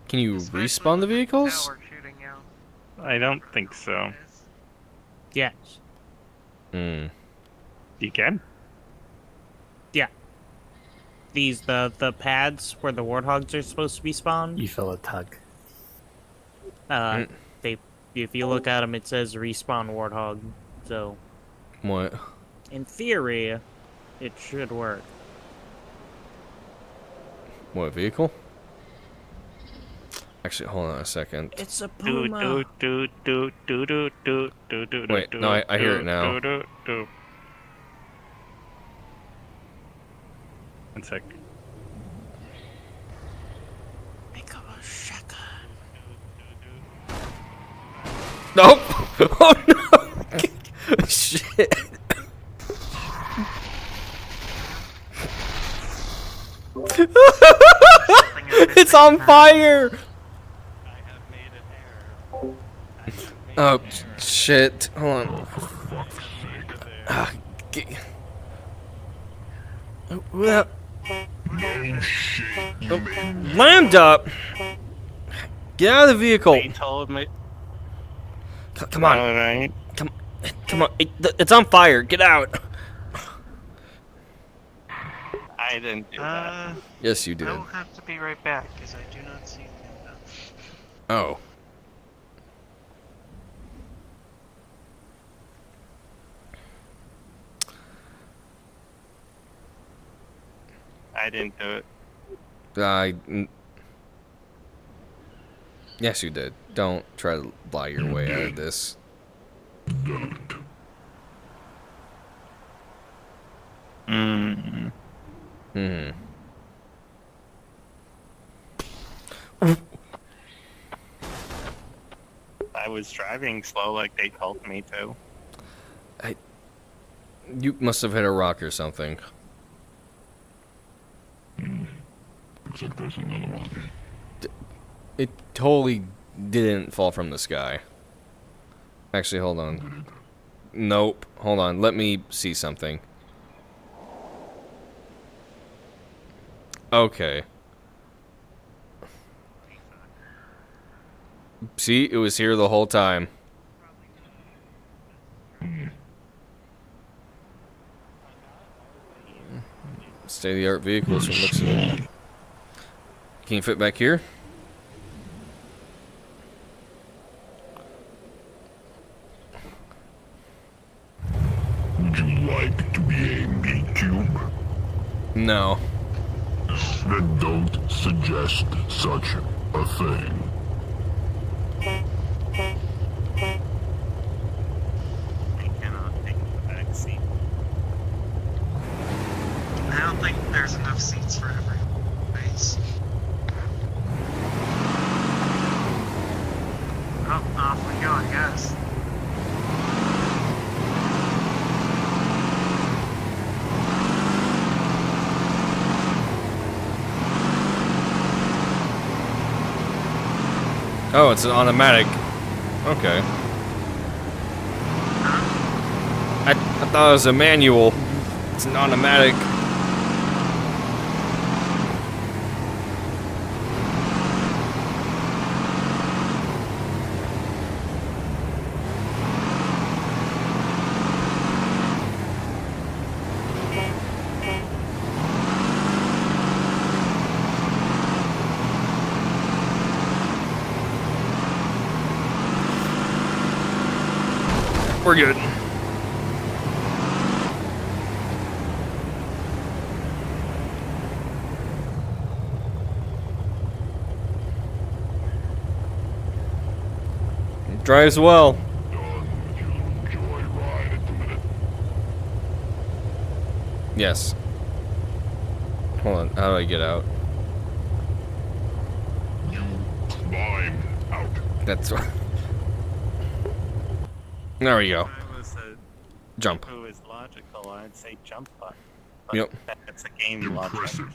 Can you Especially respawn the with vehicles? tower shooting out. I don't think so. Yes. Hmm. You can? These the pads where the warthogs are supposed to be spawned. You feel a tug. They, if you look at them, it says respawn warthog. So, What? in theory, it should work. What vehicle? Actually, hold on a second. It's a Do puma. do do do do do do do do. Wait, no, I hear it now. Do. One sec. Make up a shotgun. Nope. Oh no! Shit. It's on fire! Oh shit! Hold on. Lambda! Get out of the vehicle! They told me. Come on! Alright. Come on! It's on fire! Get out! I didn't do that. Yes, you did. I will have to be right back because I do not see them. Oh. I didn't do it. Yes, you did. Don't try to lie your way out of this. Mm. Hmm. I was driving slow like they told me to. You must have hit a rock or something. Looks like there's another one. It totally didn't fall from the sky. Actually, hold on. Nope. Hold on. Let me see something. Okay. See, it was here the whole time. State-of-the-art vehicles from looks of it. Can you fit back here? Would you like to be a meat cube? No. Then don't suggest such a thing. I cannot take the back seat. I don't think there's enough seats for every base. Oh, off we go, I guess. Oh, it's an automatic. Okay. I thought it was a manual. It's an automatic. We're good. Drives well. Done with your little joyride at the minute. Yes. Hold on. How do I get out? You climb out. That's right. There we go. If I was Jump. who is logical, I'd say jump button. Yep. That's a game logic. Impressive.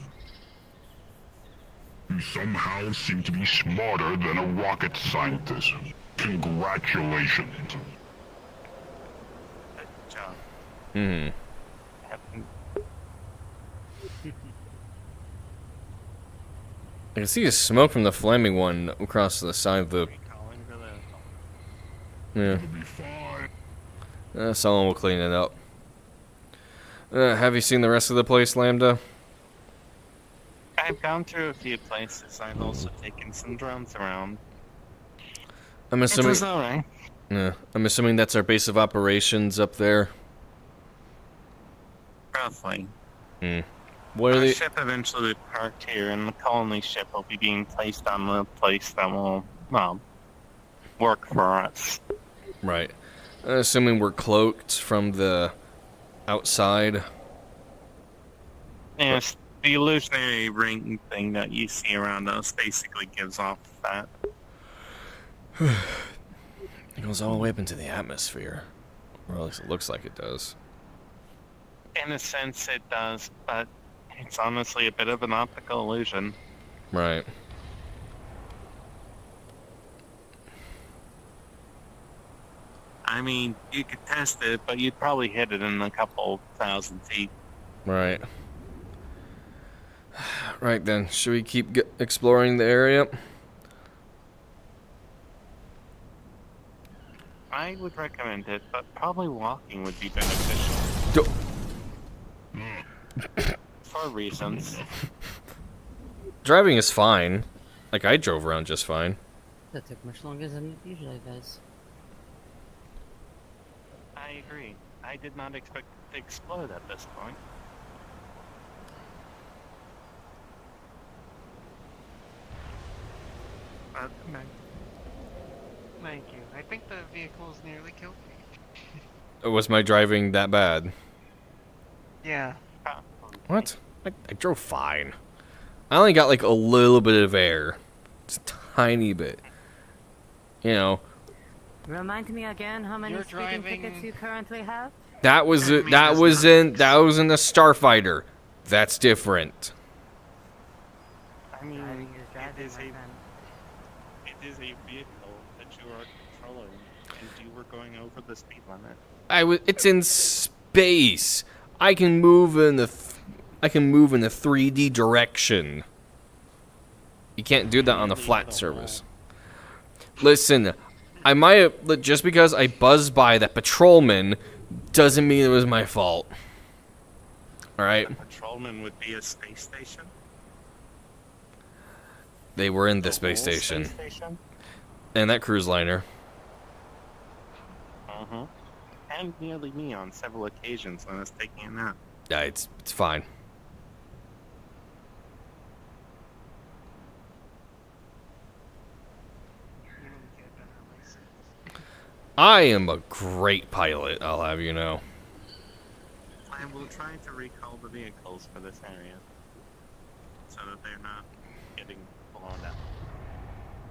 You somehow seem to be smarter than a rocket scientist. Congratulations. Hmm. I can see the smoke from the flaming one across the side of the. Yeah. It'll be fine. Someone will clean it up. Have you seen the rest of the place, Lambda? I've gone through a few places. I've also taken some drones around. I'm It assuming. was alright. Yeah, I'm assuming that's our base of operations up there. Roughly. What are Our they? ship eventually will be parked here, and the colony ship will be being placed on the place that will, well, work for us. Right. Assuming we're cloaked from the outside. Yes, the illusionary ring thing that you see around us basically gives off that. It goes all the way up into the atmosphere. Or at least it looks like it does. In a sense, it does, but it's honestly a bit of an optical illusion. Right. I mean, you could test it, but you'd probably hit it in a couple thousand feet. Right. Right then, should we keep exploring the area? I would recommend it, but probably walking would be beneficial. For reasons. Driving is fine. Like, I drove around just fine. That took much longer than it usually does. I agree. I did not expect it to explode at this point. But, Thank you. I think the vehicle's nearly killed me. Was my driving that bad? Yeah. What? I drove fine. I only got like a little bit of air. Just a tiny bit. You know. Remind me again how many You're speeding driving- tickets you currently have? That was in a Starfighter. That's different. I mean, Driving is driving, it is my a friend. it is a vehicle that you are controlling, and you were going over the speed limit. It's in space. I can move in the 3D direction. You can't do that on the flat surface. Listen, I might have, just because I buzzed by that patrolman doesn't mean it was my fault. All right. The patrolman would be a space station. They were in the The space whole station Space station. and that cruise liner. And nearly me on several occasions when I was taking a nap. Yeah, it's fine. I am a great pilot, I'll have you know. I will try to recall the vehicles for this area, so that they're not getting blown up.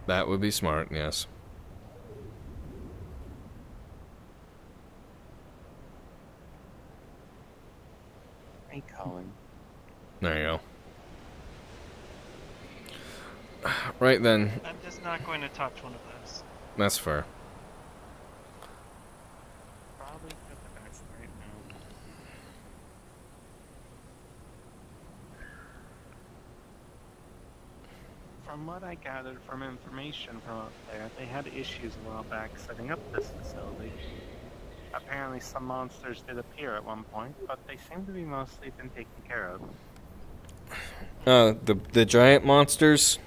That would be smart, yes. Recalling. There you go. Right then, I'm just not going to touch one of those. that's fair. Probably for the best right now. From what I gathered from information from up there, they had issues a while back setting up this facility. Apparently some monsters did appear at one point, but they seem to be mostly been taken care of. The giant monsters?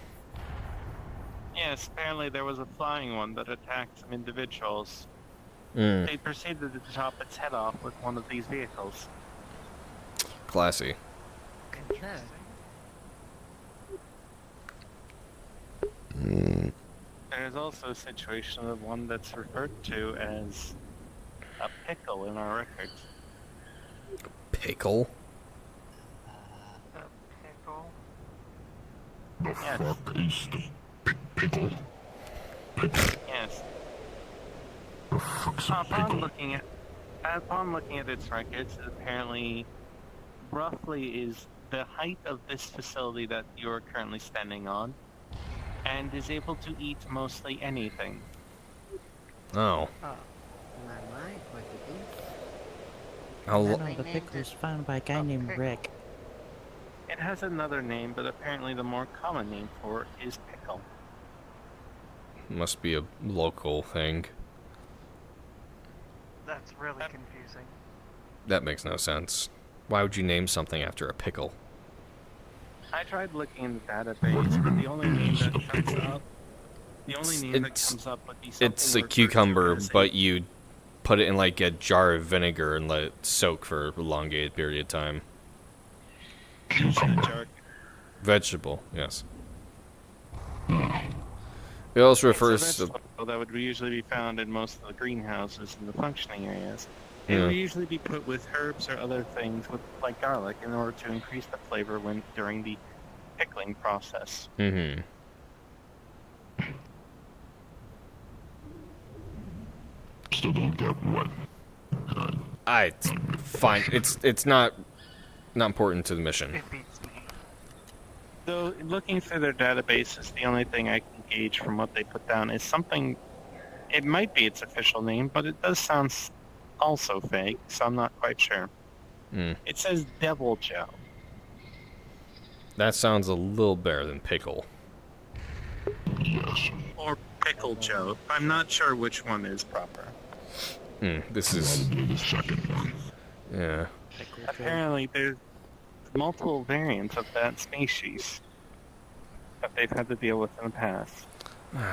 Yes, apparently there was a flying one that attacked some individuals. They proceeded to chop its head off with one of these vehicles. Classy. There's also a situation of one that's referred to as a pickle in our records. Pickle? A pickle. The Yes. fuck is the pickle? Yes. The fuck's a pickle? Upon looking at its records, it apparently roughly is the height of this facility that you are currently standing on, and is able to eat mostly anything. Oh. My, what it is? How No, lo- no, the pickle was found by a guy named Rick. It has another name, but apparently the more common name for it is pickle. must be a local thing. That's really confusing. That makes no sense. Why would you name something after a pickle? I tried looking in the database, but the only name that comes up, would be something It's a referred to cucumber, as a- but you put it in like a jar of vinegar and let it soak for a elongated period of time. Vegetable, yes. It also refers It's a to. vegetable that would usually be found in most of the greenhouses in the functioning areas. It Yeah. would usually be put with herbs or other things, like garlic, in order to increase the flavor during the pickling process. Mm-hmm. Still don't get what. It's fine. It's not important to the mission. It beats me. Though looking through their databases, the only thing I can gauge from what they put down is something. It might be its official name, but it does sound also fake, so I'm not quite sure. Mm. It says Devil Joe. That sounds a little better than pickle. Yes. Or Pickle Joe. I'm not sure which one is proper. This is. Probably the second one. Yeah. Apparently, there's multiple variants of that species that they've had to deal with in the past.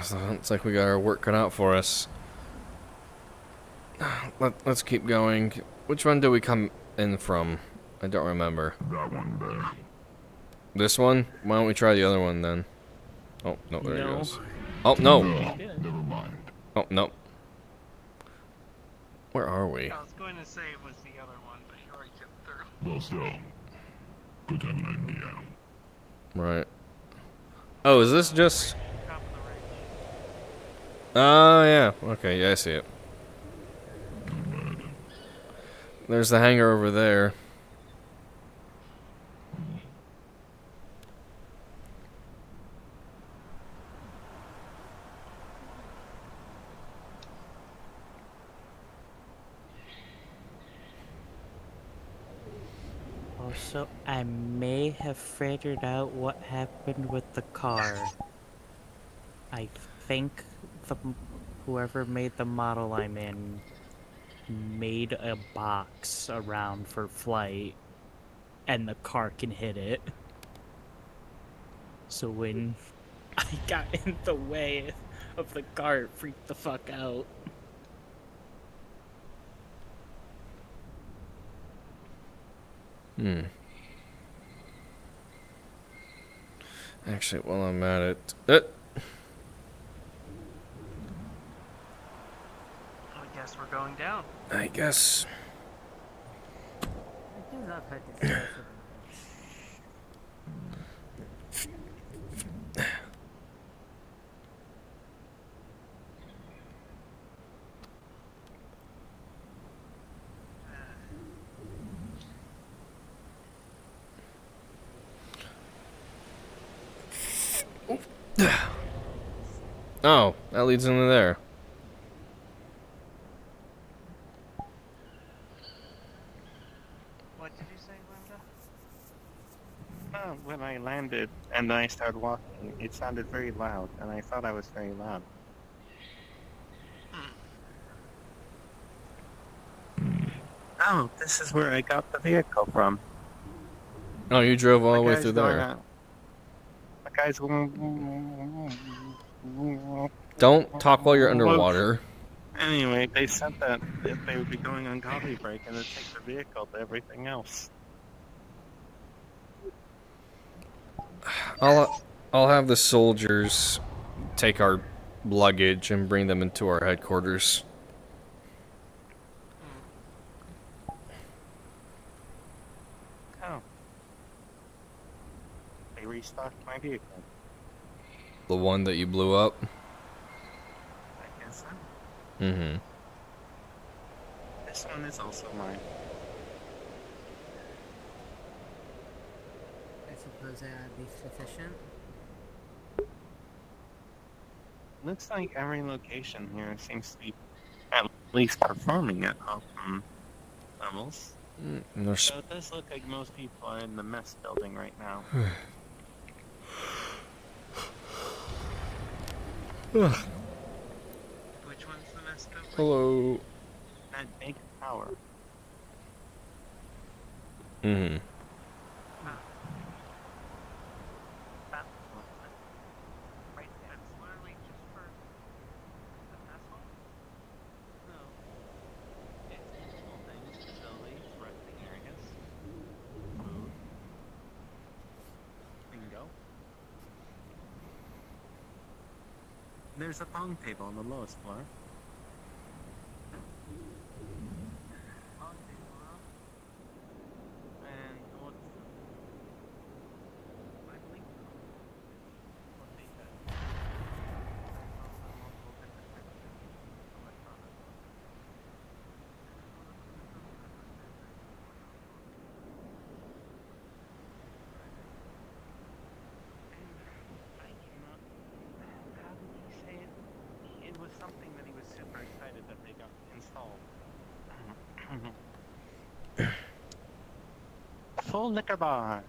So it's like we got our work cut out for us. Let's keep going. Which one did we come in from? I don't remember. That one there. This one? Why don't we try the other one then? Oh, no, there No. it goes. Oh, no! No, never mind. Oh, no. Where are we? I was going to say it was the other one, but you already get through. Well, still. Good to have an idea. Right. Oh, is this just... Top of the range. Oh, yeah. Okay, yeah, I see it. Not bad. There's the hangar over there. Also, I may have figured out what happened with the car. I think whoever made the model I'm in made a box around for flight, and the car can hit it. So when I got in the way of the car, it freaked the fuck out. Actually, while I'm at it... I guess we're going down. I guess... I do love her decisiveness. Oh, that leads into there. What did you say, Linda? When I landed and I started walking, it sounded very loud, and I thought I was very loud. Oh, this is where I got the vehicle from. Oh, you drove all the way guy's through going there. out- The guy's Don't talk while you're underwater. Anyway, they said that if they would be going on coffee break and they'd take the vehicle to everything else. I'll have the soldiers take our luggage and bring them into our headquarters. Oh. They restocked my vehicle. The one that you blew up? I guess so. Mm-hmm. This one is also mine. I suppose they are at least efficient. Looks like every location here seems to be at least performing at optimum levels. And there's So it does look like most people are in the mess building right now. Which one's the mess building? hello. That big tower. Mm-hmm. That looks like right there. That's literally just for the vessel? No. It's multiple things, facilities, resting areas, food, bingo. There's a pong table on the lowest floor. Pong table, huh? And what's I believe what they said. Also multiple different types of electronics. I cannot. How did he say it? It was something that he was super excited that they got installed. Full liquor bar.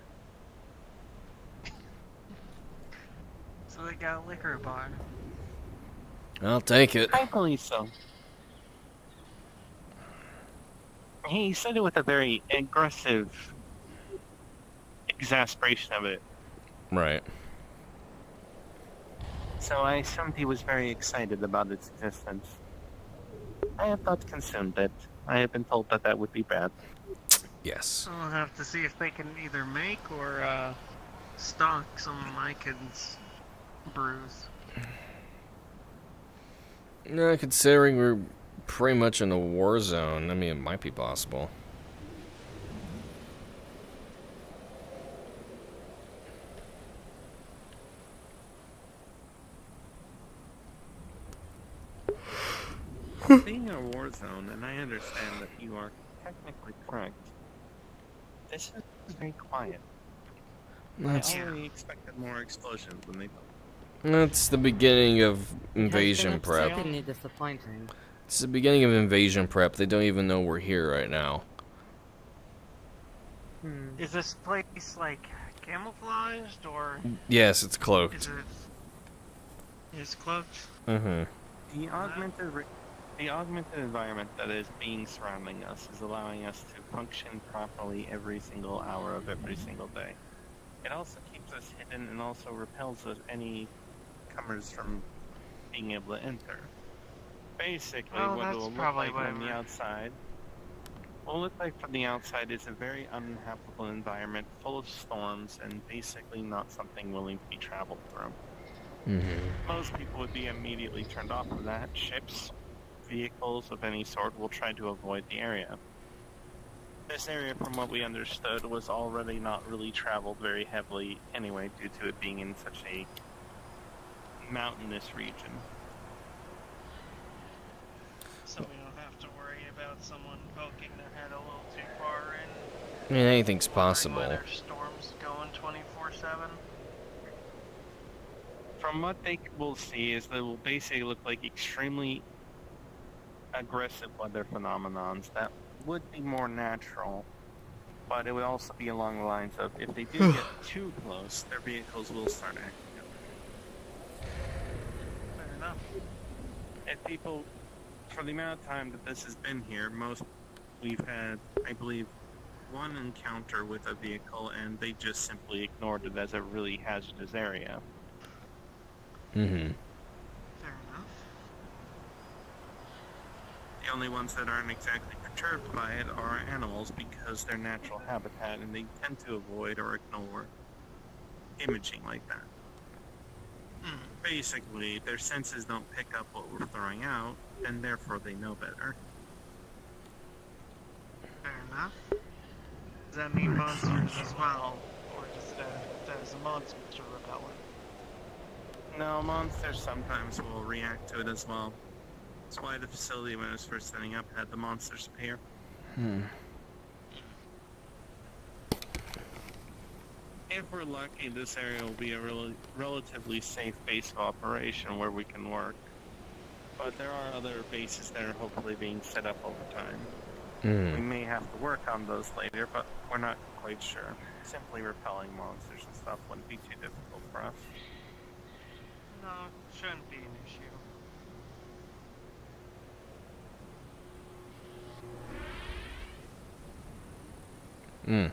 So they got a liquor bar. I'll take it. I believe so. He said it with a very aggressive exasperation of it. Right. So I assumed he was very excited about its existence. I have not consumed it. I have been told that that would be bad. Yes. I'll have to see if they can either make or stock some of my kids' brews. No, considering we're pretty much in a war zone, I mean, it might be possible. Being a war zone, and I understand that you are technically correct, this is very quiet. That's, I already expected more explosions when they built. that's the beginning of It has been invasion prep. exceedingly disappointing. It's the beginning of invasion prep. They don't even know we're here right now. Is this place like camouflaged or Yes, it's is cloaked. it? It's cloaked. Mm-hmm. The augmented environment that is being surrounding us is allowing us to function properly every single hour of every single day. It also keeps us hidden and also repels any comers from being able to enter. Basically, Well, what it that's will look probably like from the whatever. outside. What it look like from the outside is a very uninhabitable environment full of storms and basically not something willing to be traveled through. Mm-hmm. Most people would be immediately turned off of that. Ships, vehicles of any sort will try to avoid the area. This area, from what we understood, was already not really traveled very heavily anyway due to it being in such a mountainous region. So we don't have to worry about someone poking their head a little too far in. I mean, anything's wondering why possible. there's storms going 24/7. From what they will see is they will basically look like extremely aggressive weather phenomenons that would be more natural, but it would also be along the lines of if they do get too close, their vehicles will start acting up. Fair enough. If people, for the amount of time that this has been here, we've had, I believe, one encounter with a vehicle and they just simply ignored it as a really hazardous area. Mm-hmm. Fair enough. The only ones that aren't exactly perturbed by it are animals because they're natural habitat and they tend to avoid or ignore imaging like that. Basically, their senses don't pick up what we're throwing out, and therefore they know better. Fair enough. Does that mean monsters as well? Or just that is a monster repellent? No, monsters sometimes will react to it as well. That's why the facility, when it was first setting up, had the monsters appear. If we're lucky, this area will be a relatively safe base of operation where we can work. But there are other bases that are hopefully being set up over time. We may have to work on those later, but we're not quite sure. Simply repelling monsters and stuff wouldn't be too difficult for us. No, shouldn't be an issue. Hmm.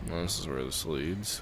Well, this is where this leads.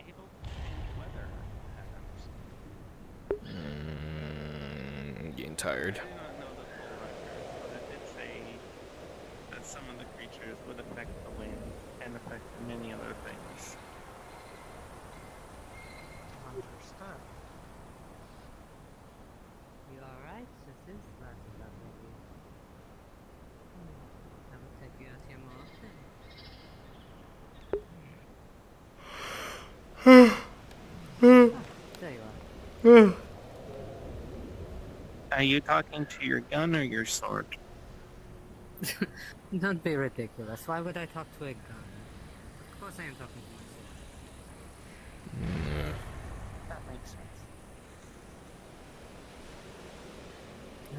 Able to change weather patterns. Getting tired. I do not know the full record, but it did say that some of the creatures would affect the wind and affect many other things. Understood. You alright? This is lasting that maybe. I will take you out here more often. There you are. Are you talking to your gun or your sword? Don't be ridiculous. Why would I talk to a gun? Of course I am talking to myself. That makes sense.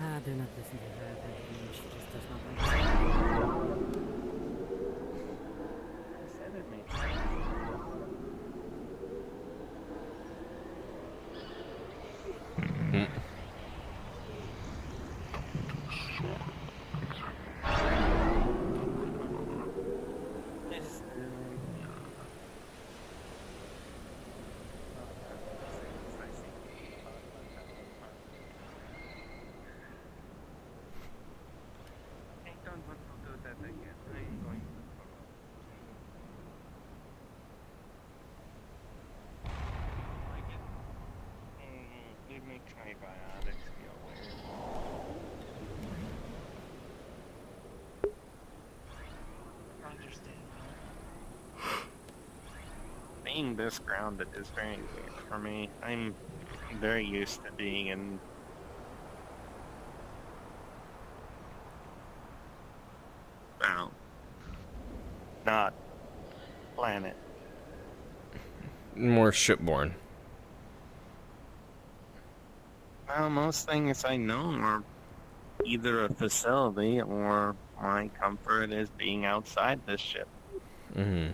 Ah, do not listen to her. She just does not understand. I said it makes sense. It makes my biotics feel weird. Understand. Being this grounded is very weird for me. I'm very used to being in not planet. More shipborne. Well, most things I know are either a facility or my comfort is being outside this ship. Mm-hmm.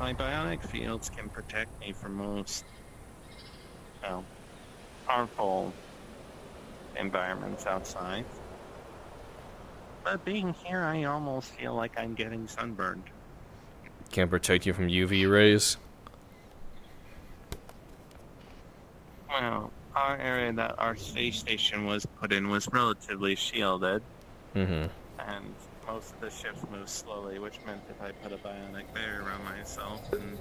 My bionic fields can protect me from most, well, harmful environments outside. But being here, I almost feel like I'm getting sunburned. Can't protect you from UV rays. Well, our area that our space station was put in was relatively shielded, Mm-hmm. and most of the ships move slowly, which meant if I put a bionic barrier around myself and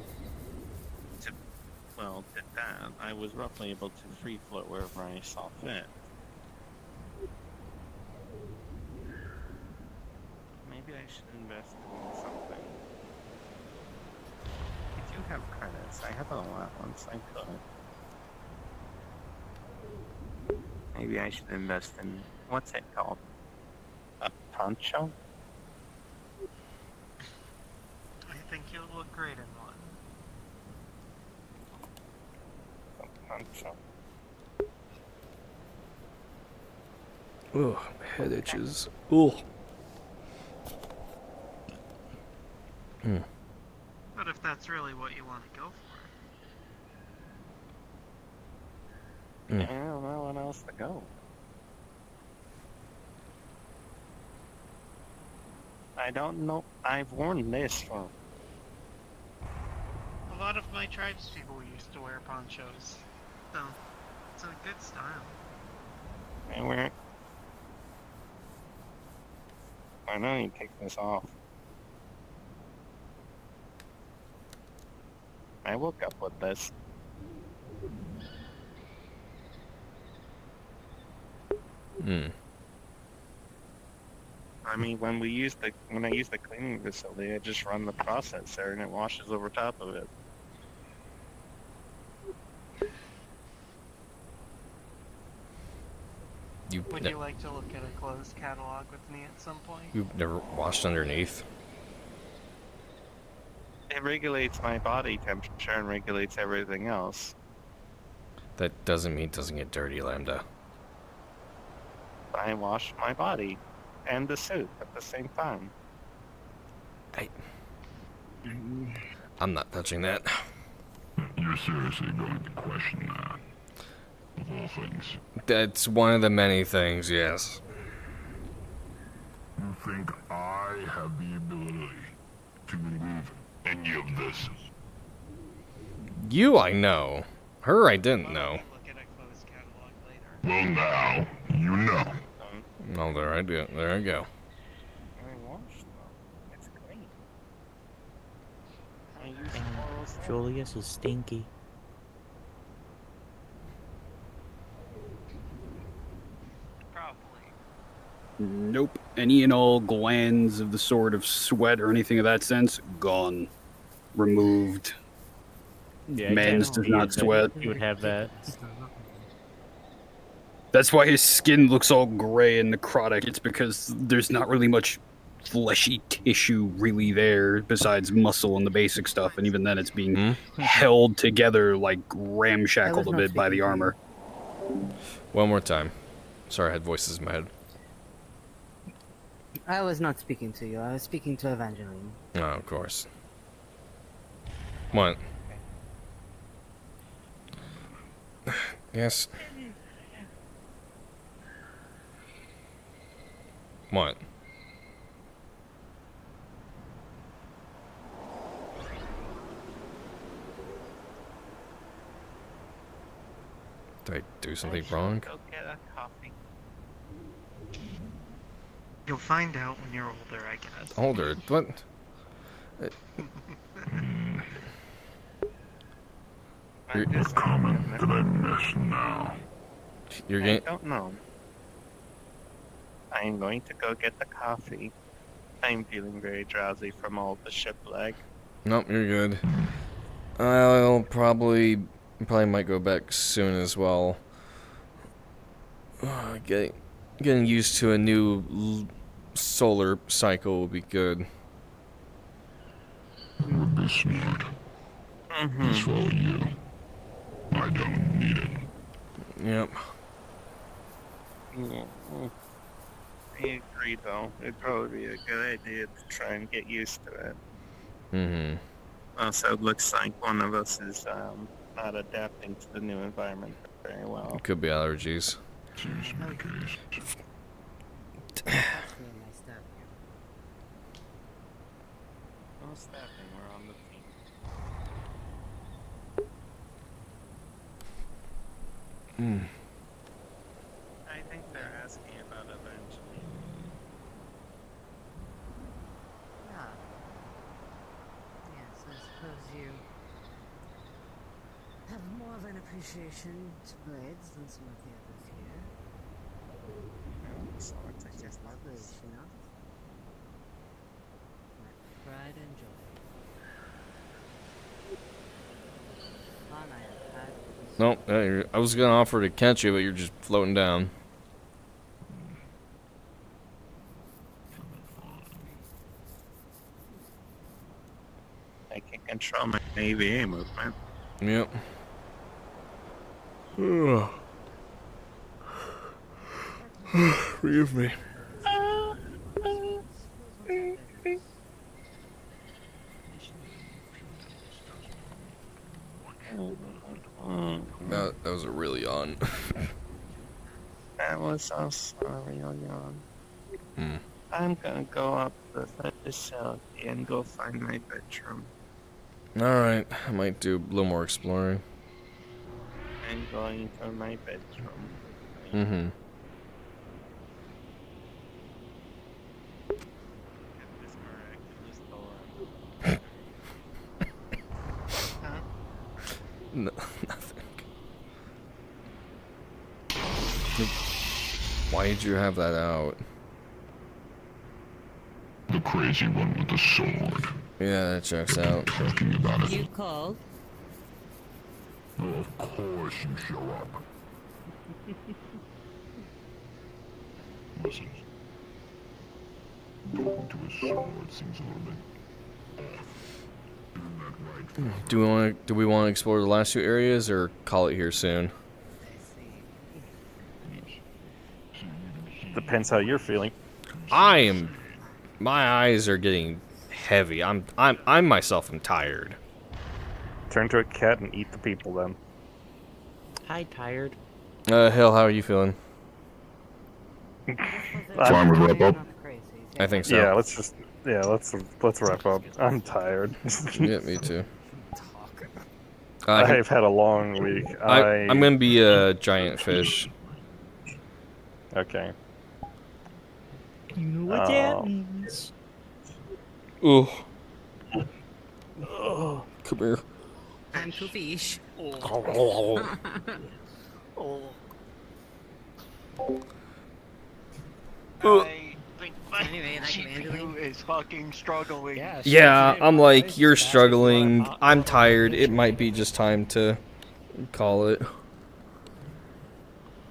did that, I was roughly able to free float wherever I saw fit. Maybe I should invest in something. I do have credits. I have a lot once I could. Maybe I should invest in, what's it called? A poncho? I think you'll look great in one. A poncho. Ugh, my head itches. Ugh. But if that's really what you want to go for. Mm. I don't know what else to go. I don't know. I've worn this for. A lot of my tribes people used to wear ponchos. So, it's a good style. And where? I know you kicked this off. I woke up with this. I mean, when I use the cleaning facility, I just run the processor and it washes over top of it. Would you like to look at a closed catalog with me at some point? You've never washed underneath? It regulates my body temperature and regulates everything else. That doesn't mean it doesn't get dirty, Lambda. I wash my body and the suit at the same time. I'm not touching that. You're seriously going to question that? Of all things. That's one of the many things, yes. You think I have the ability to remove any of this? You, I know. Her, I didn't know. Look at a closed catalog later. Well, now, you know. Oh, there I do. There I go. I washed them. It's clean. I use And oral soap. Julius is stinky. Probably. Nope. Any and all glands of the sort of sweat or anything of that sense, gone. Removed. Yeah, Men's does not sweat. You would have that. That's why his skin looks all gray and necrotic. It's because there's not really much fleshy tissue really there besides muscle and the basic stuff, and even then it's being held together like ramshackled a bit by the armor. One more time. Sorry, I had voices in my head. I was not speaking to you. I was speaking to Evangeline. Oh, of course. What? Yes. What? Did I do something wrong? Go get a coffee. You'll find out when you're older, I guess. Older? What? I'm What just comment did I miss now? You're I getting... don't know. I am going to go get the coffee. I'm feeling very drowsy from all the ship lag. Nope, you're good. I'll probably might go back soon as well. Getting used to a new solar cycle will be good. Would be smart. As for you, I don't need it. Yep. Yeah. I agree, though. It'd probably be a good idea to try and get used to it. Mm-hmm. Also, it looks like one of us is not adapting to the new environment very well. Could be allergies. Seems to be the case. No staffing, we're on the team. I think they're asking about eventually. Ah. Yes, I suppose you have more of an appreciation to blades than some of the others here. So it's like Just lovely, is she not? My pride and joy. Fun I have had with this. Nope. I was gonna offer to catch you, but you're just floating down. I can control my AVA movement. Yep. Forgive me. That was a really yawn. That was so sorry, Leon. Hmm. I'm gonna go up to the facility and go find my bedroom. Alright, I might do a little more exploring. I'm going to my bedroom. Mm-hmm. Why did you have that out? The crazy one with the sword. Yeah, that checks out. Talking about it. You called? Oh, of course you show up. Listen. Talking to a sword seems a little bit off. Isn't that right? Do we want to explore the last two areas or call it here soon? Depends how you're feeling. My eyes are getting heavy. I'm myself am tired. Turn to a cat and eat the people then. Hi, tired. Hell, how are you feeling? Time to wrap up. I think so. Yeah, let's wrap up. I'm tired. Yeah, me too. I've had a long week. I'm gonna be a giant fish. Okay. You know what that means. Ooh. Come here. I'm two fish. I think my Anyway, like GPU is fucking struggling. Yeah, I'm like, you're struggling. I'm tired. It might be just time to call it.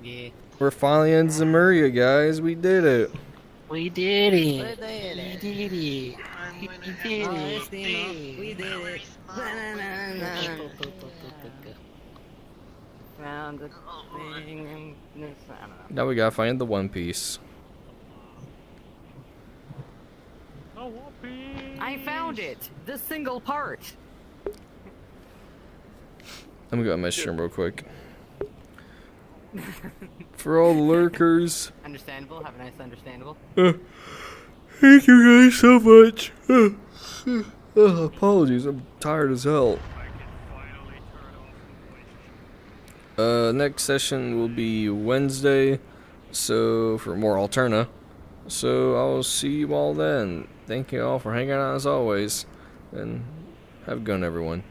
Yeah. We're finally in Zemuria, guys. We did it. We did it. We did it. We did it. We did it. Found the thing. I don't know. Now we gotta find the One Piece. I found it. The single part. Let me go on my stream real quick. For all the lurkers. Understandable. Have a nice understandable. Thank you guys so much. Apologies, I'm tired as hell. Next session will be Wednesday, so for more Alterna. So I'll see you all then. Thank you all for hanging out as always, and have a good one, everyone.